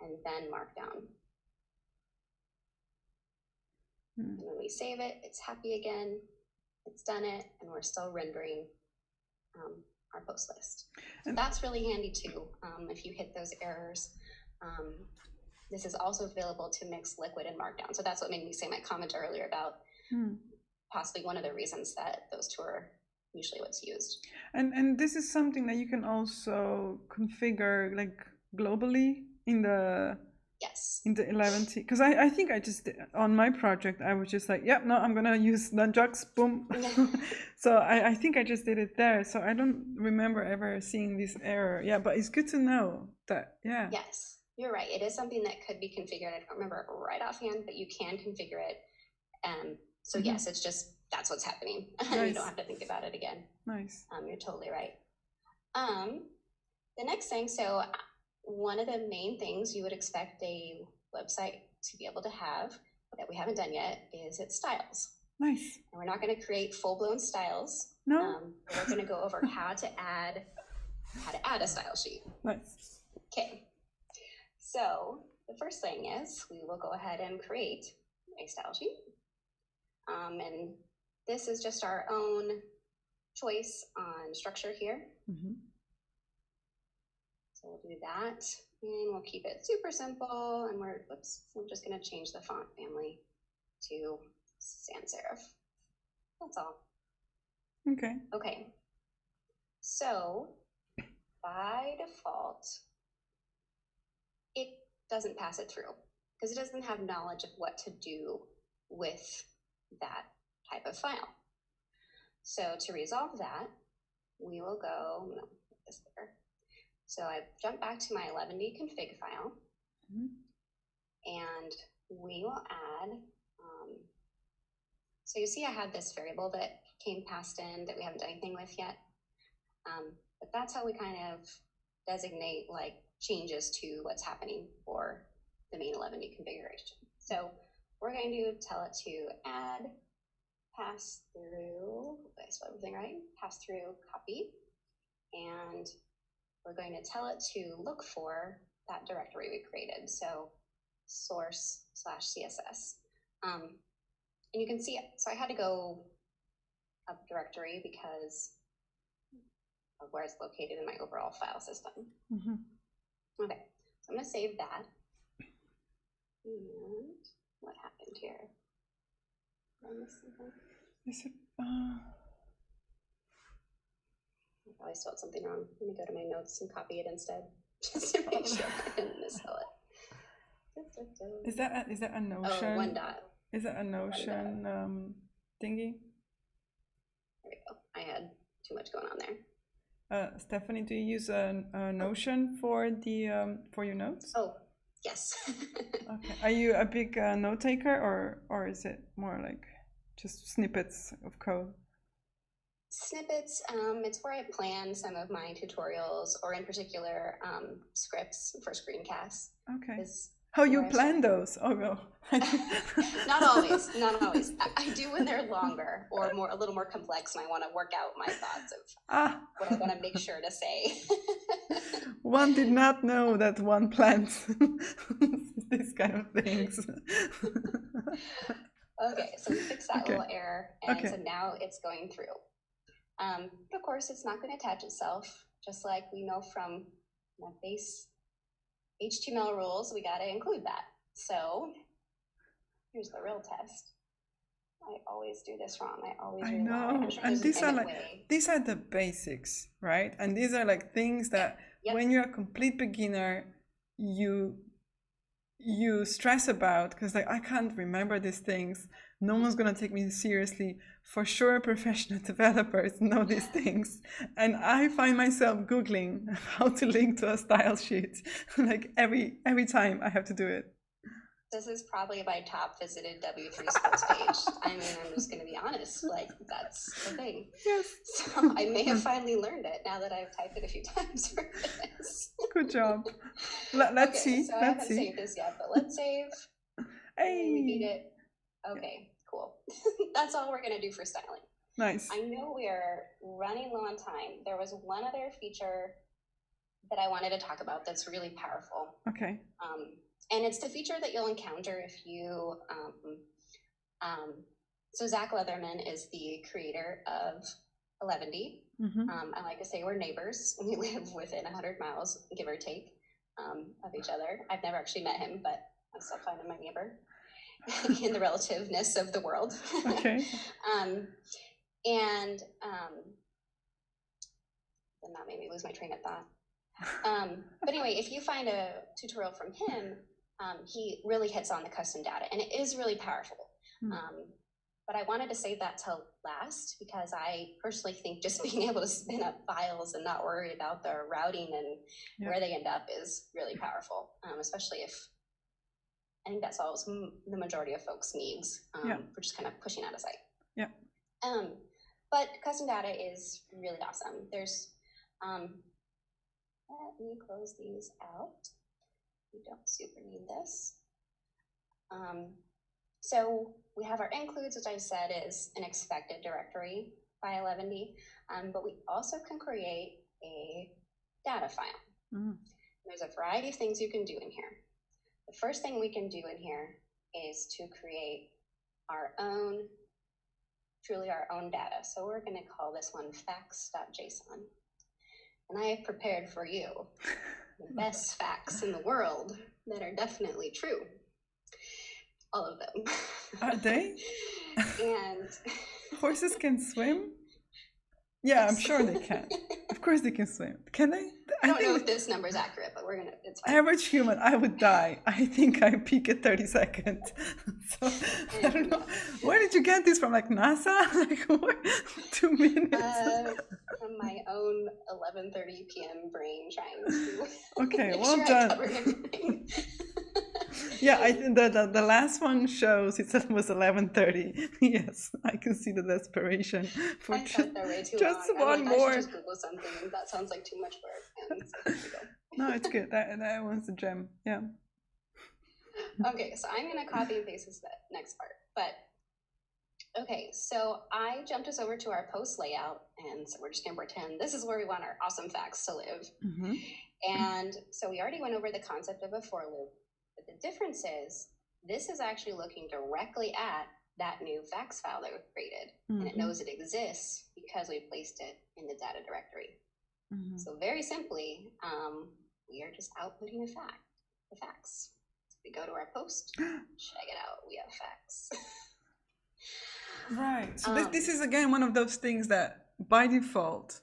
and then Markdown. And when we save it, it's happy again, it's done it, and we're still rendering our post list. So that's really handy too, if you hit those errors. This is also available to mix Liquid and Markdown. So that's what made me say my comment earlier about possibly one of the reasons that those two are usually what's used. And this is something that you can also configure like globally in the in the 11T, because I think I just did, on my project I was just like, yep, no, I'm gonna use Nunjucks, boom. So I think I just did it there, so I don't remember ever seeing this error. Yeah, but it's good to know that. Yeah, yes, you're right, it is something that could be configured. I don't remember it right offhand, but you can configure it. So yes, it's just that's what's happening. Nice. You don't have to think about it again. Nice. You're totally right. The next thing, so one of the main things you would expect a website to be able to have that we haven't done yet is its styles. Nice. And we're not going to create full-blown styles. No. We're going to go over how to add a style sheet. Nice. Okay. So the first thing is we will go ahead and create a style sheet. And this is just our own choice on structure here. So we'll do that, and we'll keep it super simple, and we're just going to change the font family to sans serif. That's all. Okay. Okay. So by default, it doesn't pass it through because it doesn't have knowledge of what to do with that type of file. So to resolve that, we will go, I'm going to put this there. So I jump back to my 11D config file, and we will add, so you see I had this variable that came passed in that we haven't done anything with yet, but that's how we kind of designate like changes to what's happening for the main 11D configuration. So we're going to tell it to add pass through, did I spell everything right? Pass through copy, and we're going to tell it to look for that directory we created. So source/CSS. And you can see it. So I had to go up directory because of where it's located in my overall file system. Okay, so I'm going to save that. And what happened here? Did I miss something? Is it, I probably spelled something wrong. Let me go to my notes and copy it instead, just to make sure I didn't misspell it. is that a Notion? Oh, one dot. Is that a Notion thingy? There we go. I had too much going on there. Stephanie, do you use a Notion for the for your notes? Oh, yes. Okay. Are you a big note taker, or is it more like just snippets of code? Snippets. It's where I plan some of my tutorials, or in particular, scripts for screencasts. Okay. How you where I plan those? Oh no. Not always. Not always. I do when they're longer or a little more complex, and I want to work out my thoughts of what I want to make sure to say. One did not know that one plans these kind of things. Okay, so we fixed that little error, and Okay. so now it's going through. But of course, it's not going to attach itself, just like we know from my base HTML rules, we got to include that. So here's the real test. I always do this wrong. I know, and these are the basics, right? And these are like things that when you're a complete beginner, you stress about, because like I can't remember these things. No one's gonna take me seriously. For sure, professional developers know these things, and I find myself Googling how to link to a style sheet like every time I have to do it. This is probably my top visited W3 Schools page. I mean, I'm just going to be honest, like that's the thing. Yes. So I may have finally learned it now that I've typed it a few times for this. Good job. Let's see. So I haven't saved this yet, but let's save. Hey. We beat it. Okay, cool. That's all we're going to do for styling. Nice. I know we're running low on time. There was one other feature that I wanted to talk about that's really powerful. Okay. And it's the feature that you'll encounter if you, so Zach Leatherman is the creator of Eleventy. I like to say we're neighbors. We live within 100 miles, give or take, of each other. I've never actually met him, but I still find him my neighbor in the relativeness of the world. Okay. Then that made me lose my train of thought. But anyway, if you find a tutorial from him, he really hits on the custom data, and it is really powerful. But I wanted to save that till last because I personally think just being able to spin up files and not worry about the routing and where they end up is really powerful, especially if I think that solves the majority of folks' needs for just kind of pushing out a site. Yeah. But custom data is really awesome. There's let me close these out. We don't super need this. So we have our includes, which I said is an expected directory by Eleventy, but we also can create a data file. There's a variety of things you can do in here. The first thing we can do in here is to create our own, truly our own data. So we're going to call this one facts.json. And I have prepared for you the best facts in the world that are definitely true. All of them. Are they? And horses can swim? Yeah, I'm sure they can. Of course they can swim. Can they? I don't know if this number is accurate, but we're gonna. It's fine. Average human, I would die. I think I peak at 30 seconds. So I don't know. Where did you get this from? Like NASA? Like what? 2 minutes? From my own 11:30 p.m. brain trying to. Okay, well done. Yeah, I think the last one shows it said it was 11:30. Yes, I can see the desperation for just one more. I should just Google something, and that sounds like too much work. And so there we go. No, it's good. That one's a gem. Yeah. Okay, so I'm gonna copy and paste this next part. But okay, so I jumped us over to our post layout, and so we're just gonna pretend this is where we want our awesome facts to live. And so we already went over the concept of a for loop, but the difference is this is actually looking directly at that new facts file that we created, and it knows it exists because we placed it in the data directory. So very simply, we are just outputting the facts. We go to our post, check it out, we have facts. Right. So this is again one of those things that by default,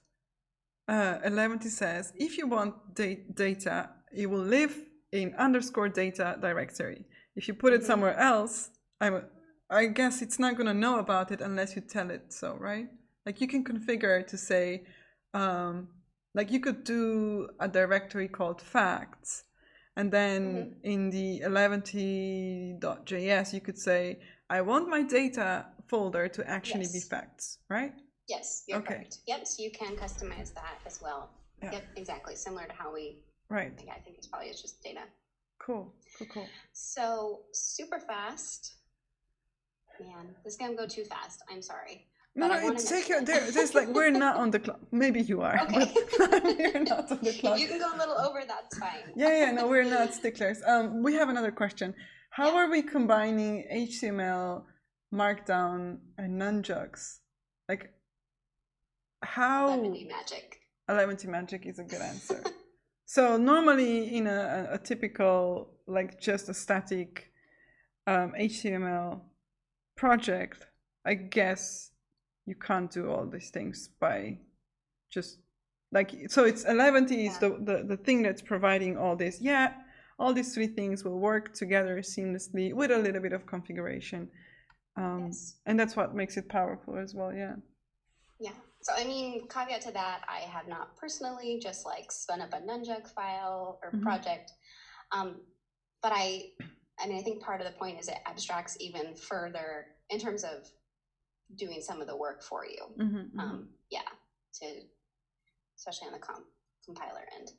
Eleventy says if you want data, it will live in _data directory. If you put it somewhere else, I guess it's not going to know about it unless you tell it so, right? Like you can configure to say, like you could do a directory called facts, and then in the Eleventy.js, you could say, I want my data folder to actually be facts, right? Yes, you're correct. Yep, so you can customize that as well. Yeah. Yep, exactly. Similar to how we, I think it's probably just data. Cool. So super fast. Man, this is going to go too fast. I'm sorry. No, take your, there's like, we're not on the clock. Maybe you are, but we're not on the clock. If you can go a little over, that's fine. No, we're not sticklers. We have another question. How are we combining HTML, Markdown, and nunjugs? Like, how? Eleventy magic. Eleventy magic is a good answer. So normally in a typical, like just a static HTML project, I guess you can't do all these things by just like, so it's Eleventy is the thing that's providing all this. Yeah, all these three things will work together seamlessly with a little bit of configuration. And that's what makes it powerful as well. Yeah. So I mean, caveat to that, I have not personally just like spun up a nunjug file or project, but I mean, I think part of the point is it abstracts even further in terms of doing some of the work for you. Especially on the compiler end.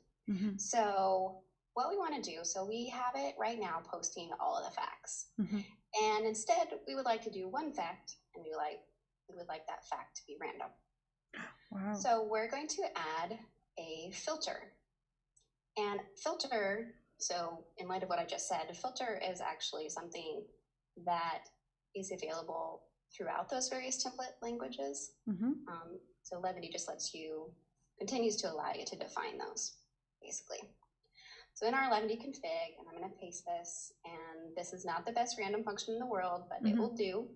So what we want to do, so we have it right now posting all of the facts, and instead we would like to do one fact, and we would like that fact to be random. Wow. So we're going to add a filter, and filter. So in light of what I just said, a filter is actually something that is available throughout those various template languages. So Levity just continues to allow you to define those, basically. So in our Levity config, and I'm going to paste this, and this is not the best random function in the world, but it will do.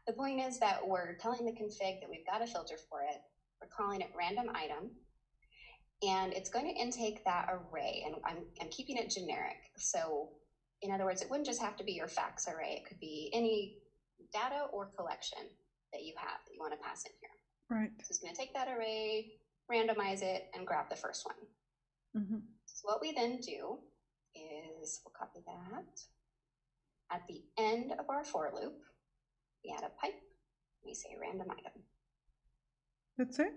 The point is that we're telling the config that we've got a filter for it. We're calling it random item, and it's going to intake that array, and I'm keeping it generic. So in other words, it wouldn't just have to be your facts array. It could be any data or collection that you have that you want to pass in here. Right. So it's going to take that array, randomize it, and grab the first one. So what we then do is we'll copy that. At the end of our for loop, we add a pipe. We say random item. That's it?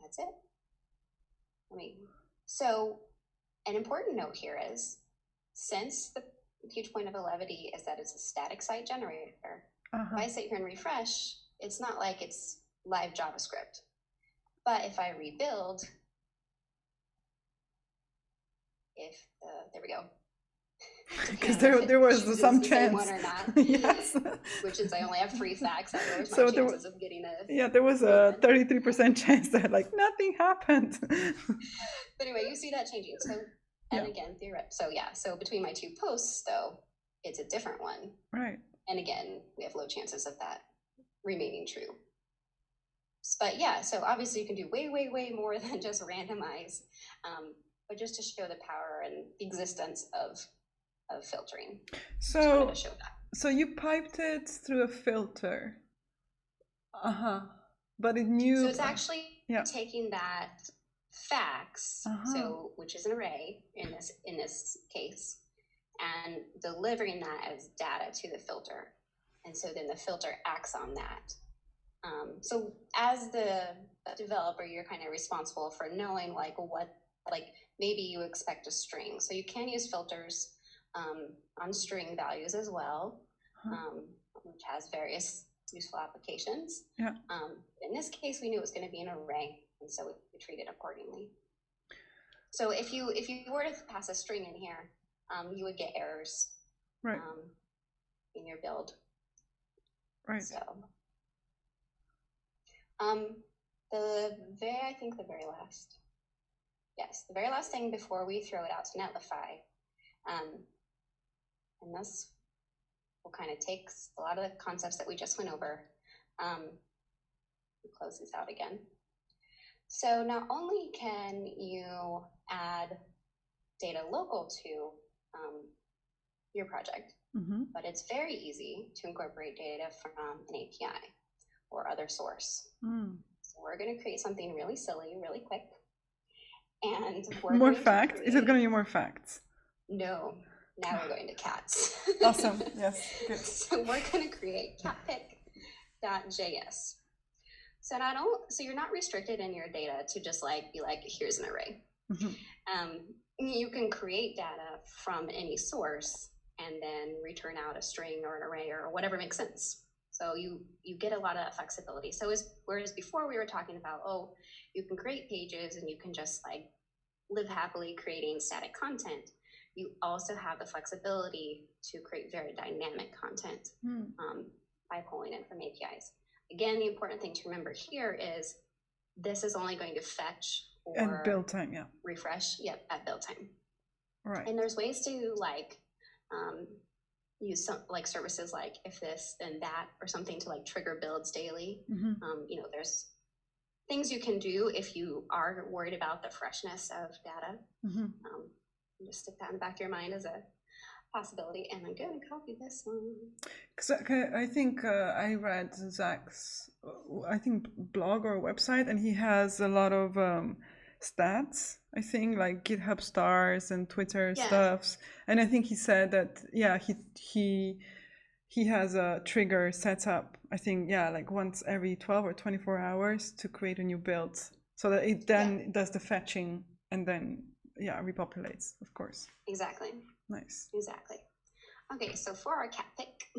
That's it. So an important note here is, since the huge point of Levity is that it's a static site generator, if I sit here and refresh, it's not like it's live JavaScript. But if I rebuild, there we go. Because there was some chance. One or not. Yes. Which is I only have 3 facts. There's my chances of getting a. Yeah, there was a 33% chance that like nothing happened. But anyway, you see that changing. So again, so between my 2 posts, though, it's a different one. Right. And again, we have low chances of that remaining true. But yeah, so obviously you can do way, way, way more than just randomize, but just to show the power and existence of filtering. So you piped it through a filter. But it knew. So it's actually taking that facts, so which is an array in this case, and delivering that as data to the filter. And so then the filter acts on that. So as the developer, you're kind of responsible for knowing maybe you expect a string. So you can use filters on string values as well, which has various useful applications. In this case, we knew it was going to be an array, and so we treat it accordingly. So if you were to pass a string in here, you would get errors Right. In your build. Right. So I think the very last. Yes, the very last thing before we throw it out to Netlify, and this will kind of take a lot of the concepts that we just went over. Close this out again. So not only can you add data local to your project, but it's very easy to incorporate data from an API or other source. So we're going to create something really silly, really quick. And we're more facts? Is it going to be more facts? No. Now we're going to cats. Awesome. Yes. Good. So we're going to create catpic.js. So you're not restricted in your data to just be like, here's an array. You can create data from any source and then return out a string or an array or whatever makes sense. So you get a lot of flexibility. So whereas before we were talking about, you can create pages and you can just live happily creating static content, you also have the flexibility to create very dynamic content by pulling in from APIs. Again, the important thing to remember here is this is only going to fetch or and build time, refresh, at build time. Right. And there's ways to use some services like if this then that or something to trigger builds daily. There's things you can do if you are worried about the freshness of data. Just stick that in the back of your mind as a possibility. And I'm going to copy this one. Because I think I read Zach's, blog or website, and he has a lot of stats, I think, like GitHub stars and Twitter stuffs. And I think he said that, he has a trigger set up, I think, once every 12 or 24 hours to create a new build so that it then does the fetching and then, repopulates, of course. Exactly. Nice. Exactly. Okay, so for our cat pick,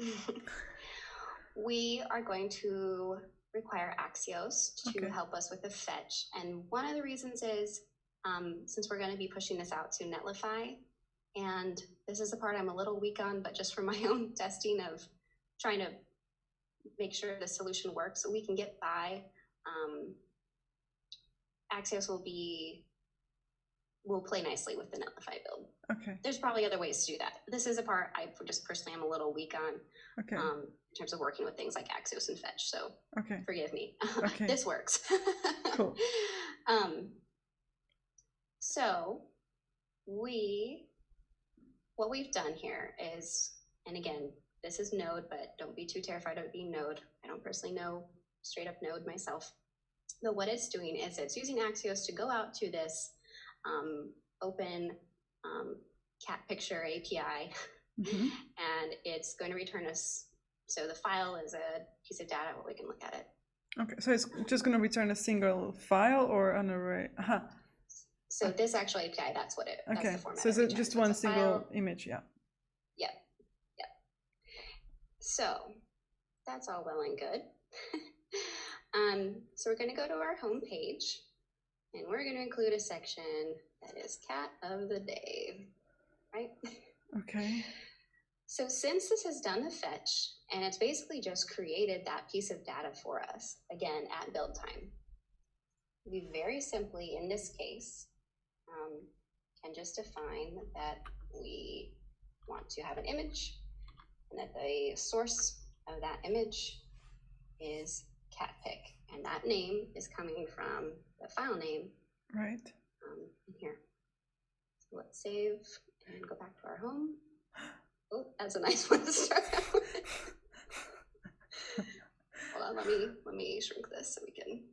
we are going to require Axios to help us with the fetch. And one of the reasons is, since we're going to be pushing this out to Netlify, and this is the part I'm a little weak on, but just for my own testing of trying to make sure the solution works, so we can get by, Axios will play nicely with the Netlify build. Okay. There's probably other ways to do that. This is a part I just personally am a little weak on in terms of working with things like Axios and Fetch. So forgive me. This works. Cool. So what we've done here is, and again, this is Node, but don't be too terrified of it being Node. I don't personally know straight up Node myself. But what it's doing is it's using Axios to go out to this open cat picture API, and it's going to return us. So the file is a piece of data where we can look at it. Okay, so it's just going to return a single file or an array? So this actual API, that's what that's the format. So is it just one single image? Yep. So that's all well and good. So we're going to go to our home page. And we're going to include a section that is cat of the day, right? Okay. So since this has done the fetch, and it's basically just created that piece of data for us, again, at build time, we very simply, in this case, can just define that we want to have an image, and that the source of that image is catpic. And that name is coming from the file name right in here. So let's save and go back to our home. Oh, that's a nice one to start out with. Hold on, let me shrink this so we can.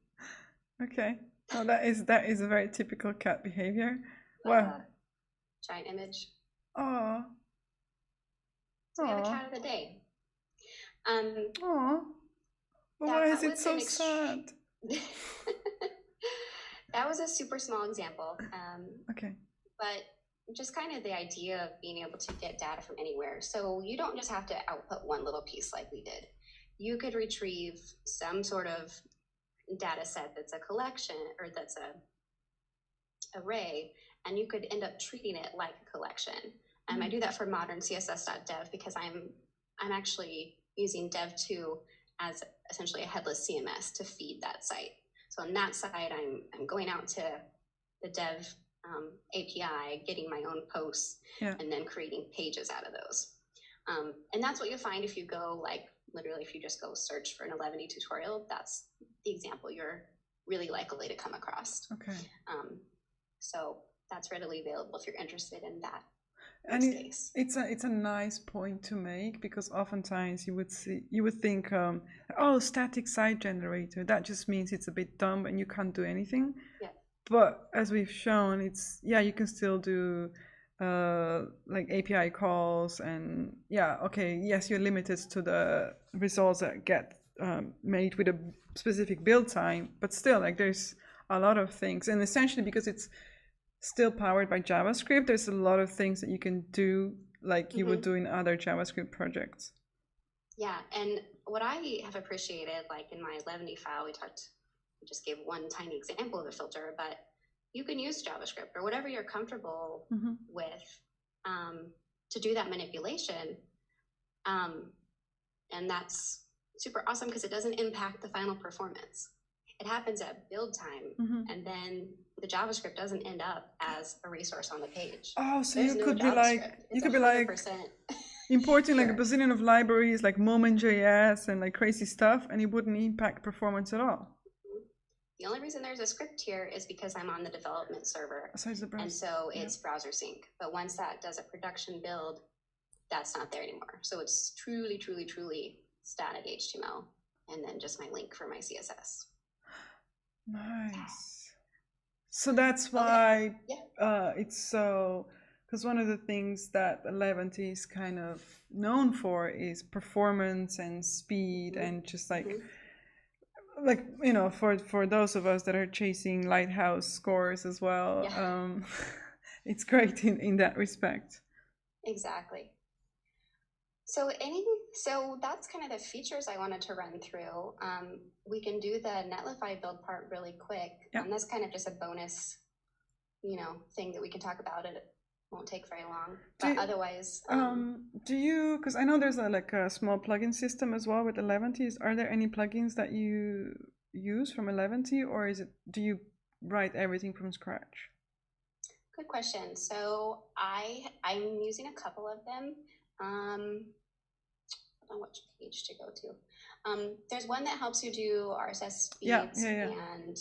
Okay. Oh, that is a very typical cat behavior. Wow. Giant image. Oh. So we have a cat of the day. Oh. Why is it so sad? That was a super small example. But just kind of the idea of being able to get data from anywhere. So you don't just have to output one little piece like we did. You could retrieve some sort of data set that's a collection or that's a array, and you could end up treating it like a collection. I do that for modern CSS.dev because I'm actually using dev2 as essentially a headless CMS to feed that site. So on that side, I'm going out to the dev API, getting my own posts, and then creating pages out of those. And that's what you'll find if you go, like, literally, if you just go search for an Eleventy tutorial, that's the example you're really likely to come across. Okay. So that's readily available if you're interested in that. And it's a nice point to make, because oftentimes you would think, oh, static site generator, that just means it's a bit dumb and you can't do anything. Yeah. But as we've shown, it's, you can still do like API calls, and yes, you're limited to the results that get made with a specific build time, but still, like, there's a lot of things, and essentially because it's still powered by JavaScript, there's a lot of things that you can do like you would do in other JavaScript projects. Yeah, and what I have appreciated, like in my Eleventy file, we just gave one tiny example of a filter, but you can use JavaScript or whatever you're comfortable with to do that manipulation. And that's super awesome because it doesn't impact the final performance. It happens at build time, and then the JavaScript doesn't end up as a resource on the page. Oh, so you could be like, importing like a bazillion of libraries like Moment.js and like crazy stuff, and it wouldn't impact performance at all. The only reason there's a script here is because I'm on the development server, and so it's browser sync. But once that does a production build, that's not there anymore. So it's truly, truly, truly static HTML, and then just my link for my CSS. Nice. So that's why it's so, because one of the things that Eleventy is kind of known for is performance and speed, and just like you know, for those of us that are chasing Lighthouse scores as well, it's great in that respect. Exactly. So that's kind of the features I wanted to run through. We can do the Netlify build part really quick. And that's kind of just a bonus, thing that we can talk about. It won't take very long. But otherwise, do you? Because I know there's a small plugin system as well with Eleventy. Are there any plugins that you use from Eleventy, or do you write everything from scratch? Good question. So I'm using a couple of them. I don't know which page to go to. There's one that helps you do RSS feeds, and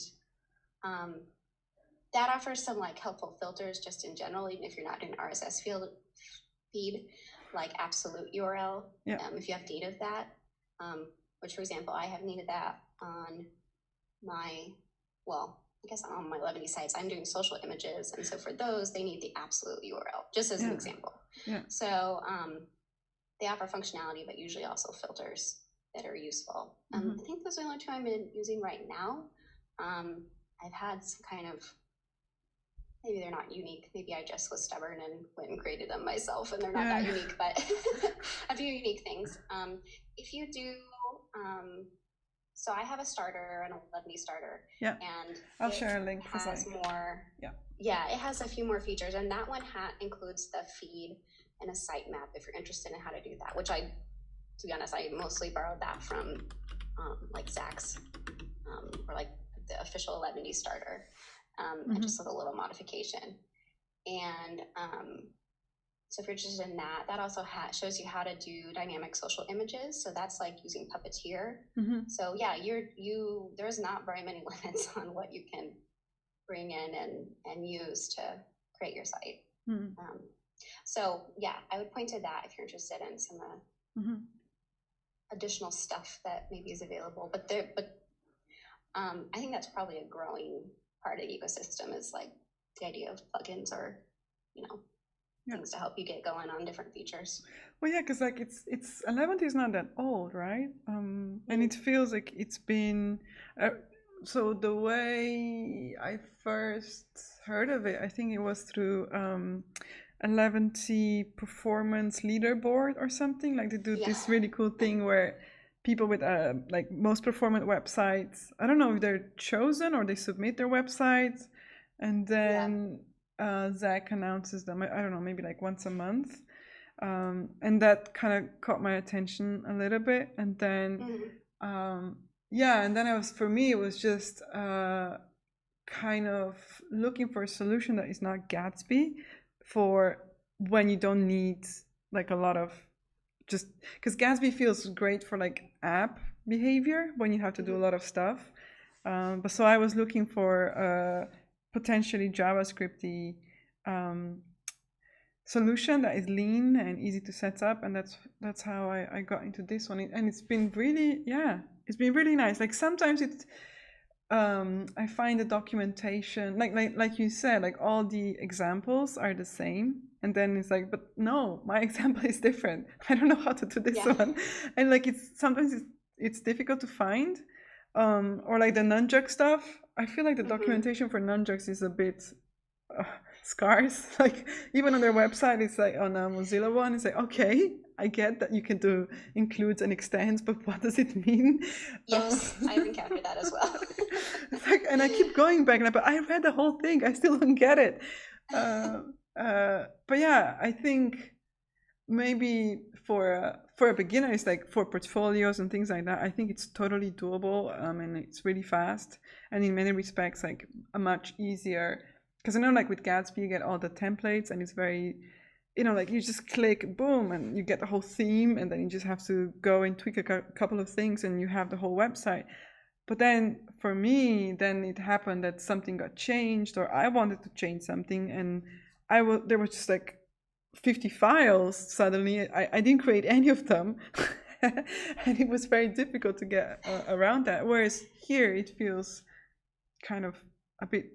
that offers some helpful filters just in general, even if you're not in RSS feed, like absolute URL. If you have need of that, which for example, I have needed that on my, I guess on my Eleventy sites, I'm doing social images, and so for those, they need the absolute URL, just as an example. So they offer functionality, but usually also filters that are useful. I think those are the only two I'm using right now. I've had some kind of, maybe they're not unique. Maybe I just was stubborn and went and created them myself, and they're not that unique, but a few unique things. If you do, so I have a starter, an Eleventy starter, and I'll share a link. It has more. It has a few more features, and that one includes the feed and a sitemap if you're interested in how to do that. Which to be honest, I mostly borrowed that from Zach's or the official Eleventy starter, and just with a little modification. And so if you're interested in that, that also shows you how to do dynamic social images. So that's like using Puppeteer. So there's not very many limits on what you can bring in and use to create your site. So I would point to that if you're interested in some additional stuff that maybe is available. But I think that's probably a growing part of the ecosystem, is the idea of plugins or things to help you get going on different features. Well, because it's Eleventy is not that old, right? And it feels like it's been. So the way I first heard of it, I think it was through Eleventy Performance Leaderboard or something. Like they do this really cool thing where people with most performant websites, I don't know if they're chosen or they submit their websites, and then Zach announces them. I don't know, maybe like once a month. And that kind of caught my attention a little bit. And then, yeah, and then for me, it was just kind of looking for a solution that is not Gatsby for when you don't need like a lot of, just because Gatsby feels great for like app behavior when you have to do a lot of stuff. But so I was looking for potentially JavaScripty solution that is lean and easy to set up, and that's how I got into this one. And it's been really, yeah, it's been really nice. Like sometimes it's I find the documentation, like you said, like all the examples are the same, and then it's like, but no, my example is different. I don't know how to do this one, and like sometimes it's difficult to find, or like the nunjuk stuff. I feel like the documentation for nunjuks is a bit scarce. Like even on their website, it's like on a Mozilla one, it's like, okay, I get that you can do includes and extends, but what does it mean? Yes, I've encountered that as well. It's like, and I keep going back, but I read the whole thing. I still don't get it. But yeah, I think maybe for a beginner, it's like for portfolios and things like that, I think it's totally doable, and it's really fast, and in many respects, like a much easier. Because I know, like with Gatsby, you get all the templates, and it's very, like you just click, boom, and you get the whole theme, and then you just have to go and tweak a couple of things, and you have the whole website. But then for me, then it happened that something got changed, or I wanted to change something, and there was just like 50 files suddenly. I didn't create any of them, and it was very difficult to get around that. Whereas here, it feels kind of a bit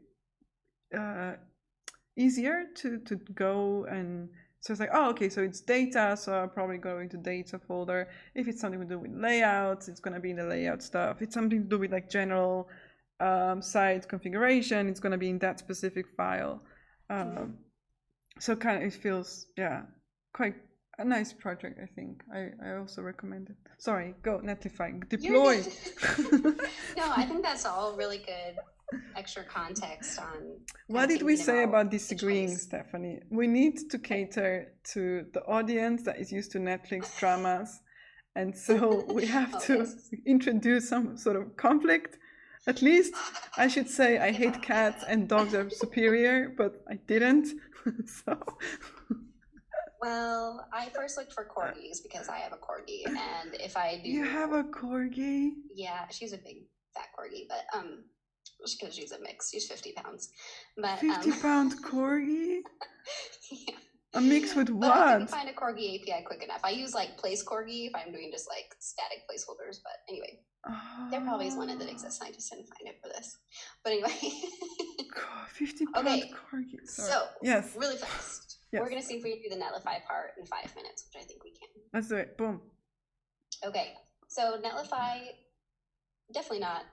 easier to go, and so it's like, oh, okay, so it's data, so I'll probably go into data folder. If it's something to do with layouts, it's going to be in the layout stuff. If it's something to do with like general site configuration, it's going to be in that specific file. So kind of, it feels, yeah, quite a nice project, I think. I also recommend it. Sorry, go Netlify, deploy. No, I think that's all really good extra context on. What did we say about disagreeing, Stephanie? We need to cater to the audience that is used to Netflix dramas, and so we have to introduce some sort of conflict. At least I should say I hate cats and dogs are superior, but I didn't. So. Well, I first looked for corgis because I have a corgi, and if I do. You have a corgi? Yeah, she's a big fat corgi, but because she's a mix, she's 50 pounds. But 50-pound corgi? Yeah. A mix with what? I couldn't find a corgi API quick enough. I use like place corgi if I'm doing just like static placeholders. But anyway, there probably is one that exists. I just didn't find it for this. But anyway. 50-pound corgi. Sorry. So yes, really fast. Yes. We're gonna see if we can do the Netlify part in 5 minutes, which I think we can. Let's do it. Boom. Okay. So Netlify, definitely not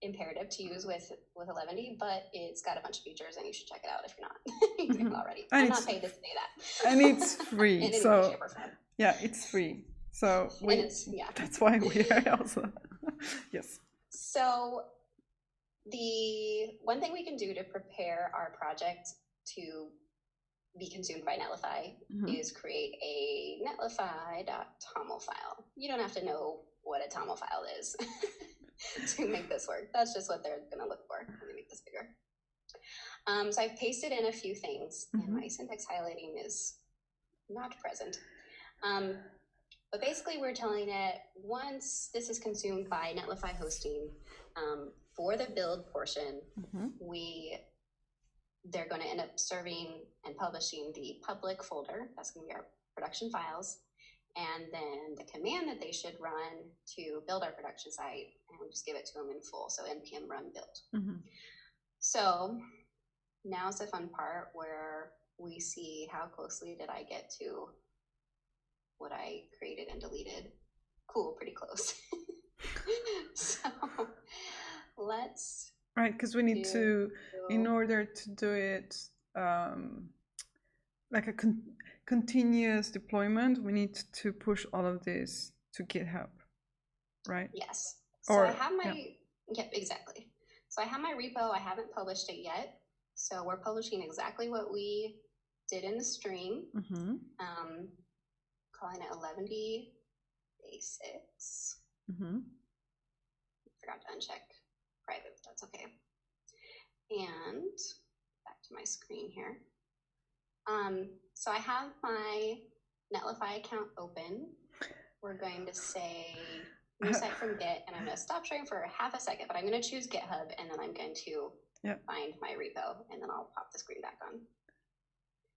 imperative to use with 11D, but it's got a bunch of features and you should check it out if you're not using it already. I'm not paid to say that. And it's free. So yeah, it's free. So that's why we are also yes. So the one thing we can do to prepare our project to be consumed by Netlify is create a netlify.toml file. You don't have to know what a toml file is to make this work. That's just what they're going to look for. Let me make this bigger. So I've pasted in a few things, and my syntax highlighting is not present. But basically, we're telling it once this is consumed by Netlify hosting, for the build portion, they're going to end up serving and publishing the public folder. That's going to be our production files. And then the command that they should run to build our production site, and we just give it to them in full. So npm run build. So now's the fun part where we see how closely did I get to what I created and deleted. Cool, pretty close. So let's. Right, because we need to, in order to do it like a continuous deployment, we need to push all of this to GitHub, right? Yes. So I have my, exactly. So I have my repo, I haven't published it yet. So we're publishing exactly what we did in the stream, Mm-hmm. calling it 11D Basics. Mm-hmm. Forgot to uncheck private, but that's okay. And back to my screen here. So I have my Netlify account open. We're going to say new site from Git, and I'm going to stop sharing for half a second, but I'm going to choose GitHub, and then I'm going to find my repo, and then I'll pop the screen back on.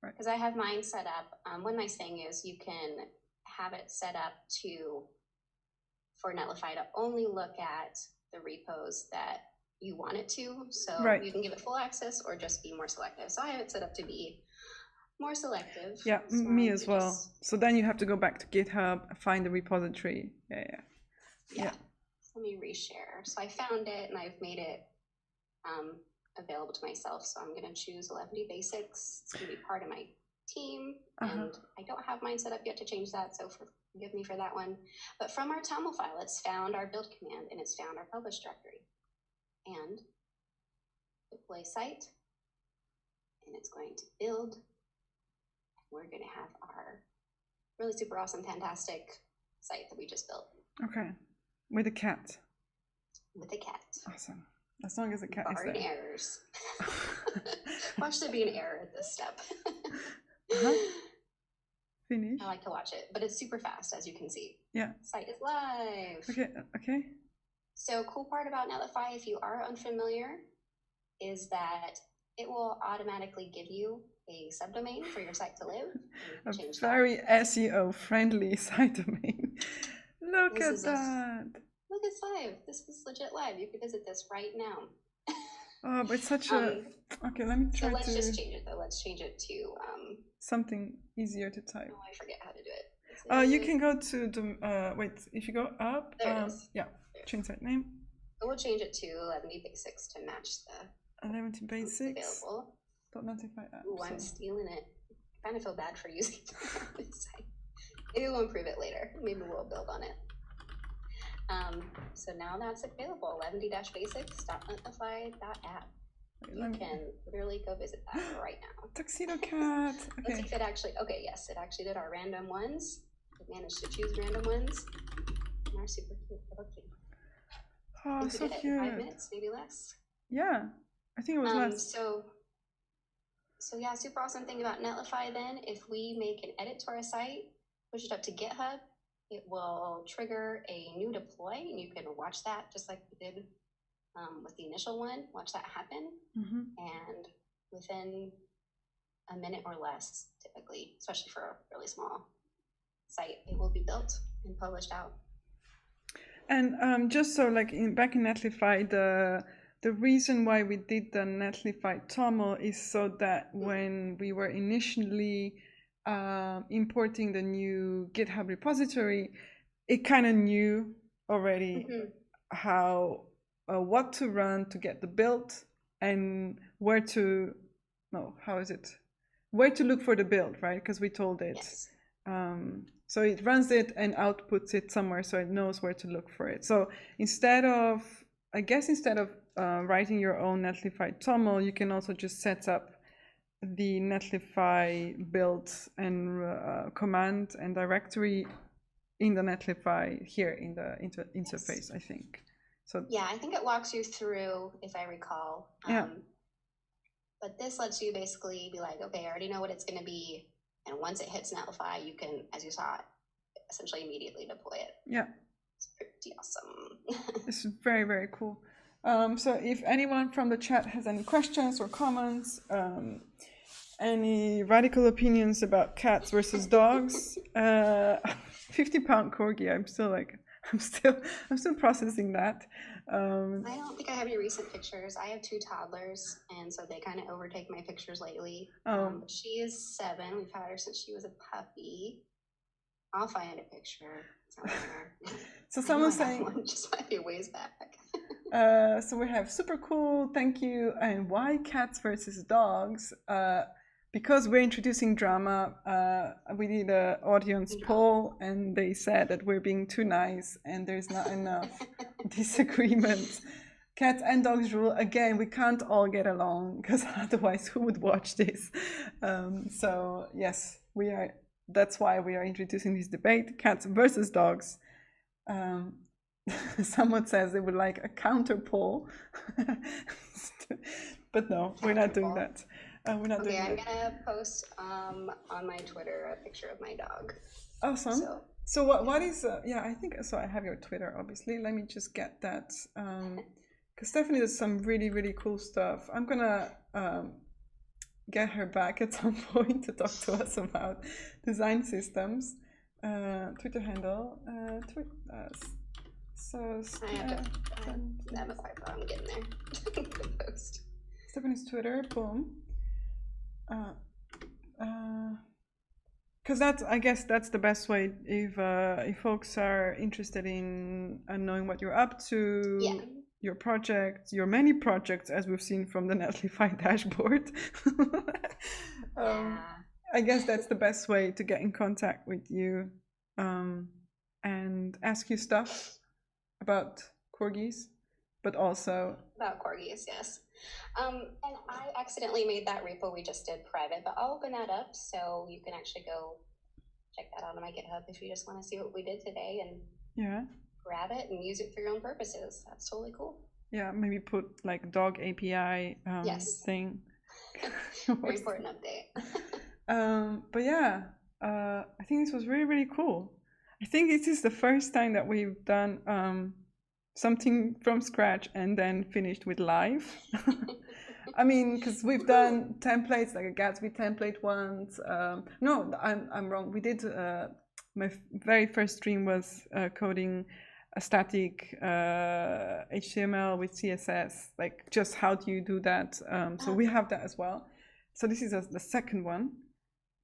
Because I have mine set up. One nice thing is you can have it set up for Netlify to only look at the repos that you want it to. So you can give it full access or just be more selective. So I have it set up to be more selective. Yeah, so me as well. So then you have to go back to GitHub, find the repository. Yeah. So let me reshare. So I found it and I've made it available to myself. So I'm going to choose 11D Basics. It's going to be part of my team. And I don't have mine set up yet to change that. So forgive me for that one. But from our TOML file, it's found our build command and it's found our publish directory. And deploy site. And it's going to build. We're going to have our really super awesome, fantastic site that we just built. Okay. With a cat. With a cat. Awesome. As long as the cat is there. Barring errors. Watch there be an error at this step. Finish. I like to watch it, but it's super fast, as you can see. Yeah. Site is live. Okay. So cool part about Netlify, if you are unfamiliar, is that it will automatically give you a subdomain for your site to live. A very SEO friendly site domain. Look at that. Look, it's live. This is legit live. You can visit this right now. Oh, but it's such a... Okay, let me try to... So let's just change it though. Let's change it to... something easier to type. Oh, I forget how to do it. You can go to the... wait, if you go up... There it is. Yeah, change site name. We'll change it to 11D Basics to match the... 11D Basics. Available. .netlify app. Ooh, I'm stealing it. I kind of feel bad for using this site. Maybe we'll improve it later. Maybe we'll build on it. So now that's available. 11d-basics.netlify.app. You can literally go visit that right now. Tuxedo cat. Okay. Let's see if it actually. Okay, yes, it actually did our random ones. It managed to choose random ones. And our super cute little kitty. Oh, so cute. In 5 minutes, maybe less. Yeah, I think it was less. So yeah, super awesome thing about Netlify then, if we make an edit to our site, push it up to GitHub, it will trigger a new deploy, and you can watch that just like we did with the initial one, watch that happen. And within a minute or less, typically, especially for a really small site, it will be built and published out. And just so like back in Netlify, the reason why we did the Netlify TOML is so that when we were initially importing the new GitHub repository, it kind of knew already how what to run to get the build and where to look for the build, right? Because we told it. Yes. So it runs it and outputs it somewhere, so it knows where to look for it. So instead of writing your own Netlify TOML, you can also just set up the Netlify build and command and directory in the Netlify here in the interface, I think. So yeah, I think it walks you through, if I recall. But this lets you basically be like, okay, I already know what it's going to be. And once it hits Netlify, you can, as you saw, essentially immediately deploy it. Yeah. It's pretty awesome. It's very, very cool. So if anyone from the chat has any questions or comments, any radical opinions about cats versus dogs, 50-pound corgi, I'm still processing that. I don't think I have any recent pictures. I have 2 toddlers, and so they kind of overtake my pictures lately. But she is 7. We've had her since she was a puppy. I'll find a picture somewhere. So someone's saying just might be a ways back. So we have super cool, thank you, and why cats versus dogs? Because we're introducing drama, we did an audience poll, and they said that we're being too nice and there's not enough disagreement cats and dogs rule. Again, we can't all get along because otherwise, who would watch this? So yes, we are. That's why we are introducing this debate: cats versus dogs. Someone says they would like a counter poll, but no, we're not doing that. We're not doing I'm that. gonna post on my Twitter a picture of my dog. Awesome. So what is yeah, I think so. I have your Twitter, obviously. Let me just get that because Stephanie does some really cool stuff. I'm gonna get her back at some point to talk to us about design systems. Twitter handle. I haven't quite thought I'm getting there. Post. Stephanie's Twitter. Boom. Because I guess that's the best way if folks are interested in knowing what you're up to, your projects, your many projects, as we've seen from the Netlify dashboard. I guess that's the best way to get in contact with you and ask you stuff about corgis, but also about corgis, yes. And I accidentally made that repo we just did private, but I'll open that up so you can actually go check that out on my GitHub if you just want to see what we did today and grab it and use it for your own purposes. That's totally cool. Yeah, maybe put like dog API thing. Very important update. But yeah, I think this was really cool. I think this is the first time that we've done something from scratch and then finished with live. I mean, because we've done templates like a Gatsby template once. No, I'm wrong. We did. My very first stream was coding a static HTML with CSS. Like, just how do you do that? So we have that as well. So this is the second one.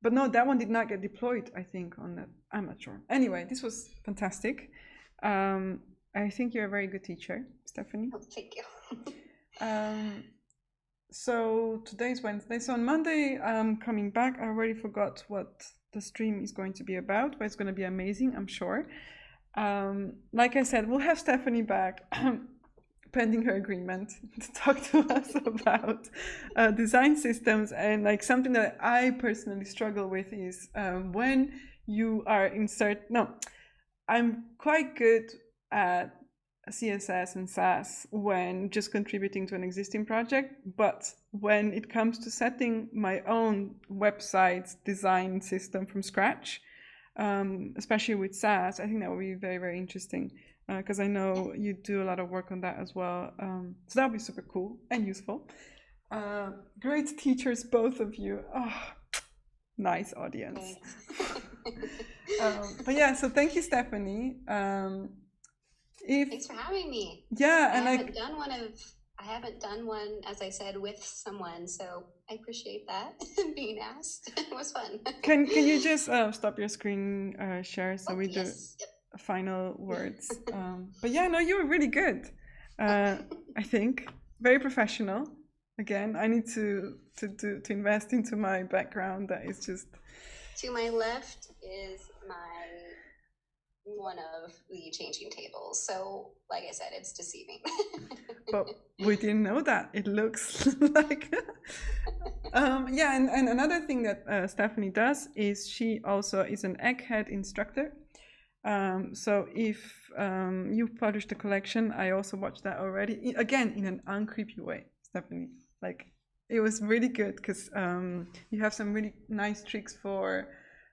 But no, that one did not get deployed, I think, on that. I'm not sure. Anyway, this was fantastic. I think you're a very good teacher, Stephanie. Oh, thank you. So today's Wednesday. So on Monday, I'm coming back. I already forgot what the stream is going to be about, but it's going to be amazing, I'm sure. Like I said, we'll have Stephanie back, pending her agreement, to talk to us about design systems. And like something that I personally struggle with is when you are I'm quite good at CSS and Sass when just contributing to an existing project, but when it comes to setting my own website design system from scratch, especially with Sass, I think that would be very interesting because I know you do a lot of work on that as well. So that would be super cool and useful. Great teachers, both of you. Oh, nice audience. But yeah, so thank you, Stephanie. Thanks for having me. Yeah, and I haven't done one, as I said, with someone, so I appreciate that being asked. It was fun. Can you just stop your screen share so we do final words? But yeah, no, you were really good. I think very professional. Again, I need to invest into my background. That is just. To my left is one of the changing tables. So, like I said, it's deceiving. But we didn't know that. It looks like. Yeah, and another thing that Stephanie does is she also is an Egghead instructor. So if you've published a collection, I also watched that already. Again, in an uncreepy way, Stephanie. Like, it was really good because you have some really nice tricks for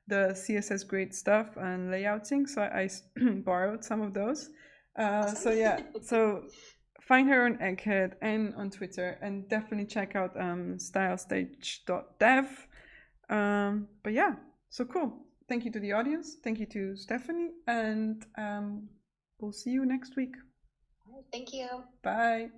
the CSS grid stuff and layouting. So I borrowed some of those. So yeah, so find her on Egghead and on Twitter, and definitely check out stylestage.dev. But yeah, so cool. Thank you to the audience. Thank you to Stephanie, and we'll see you next week. Thank you. Bye.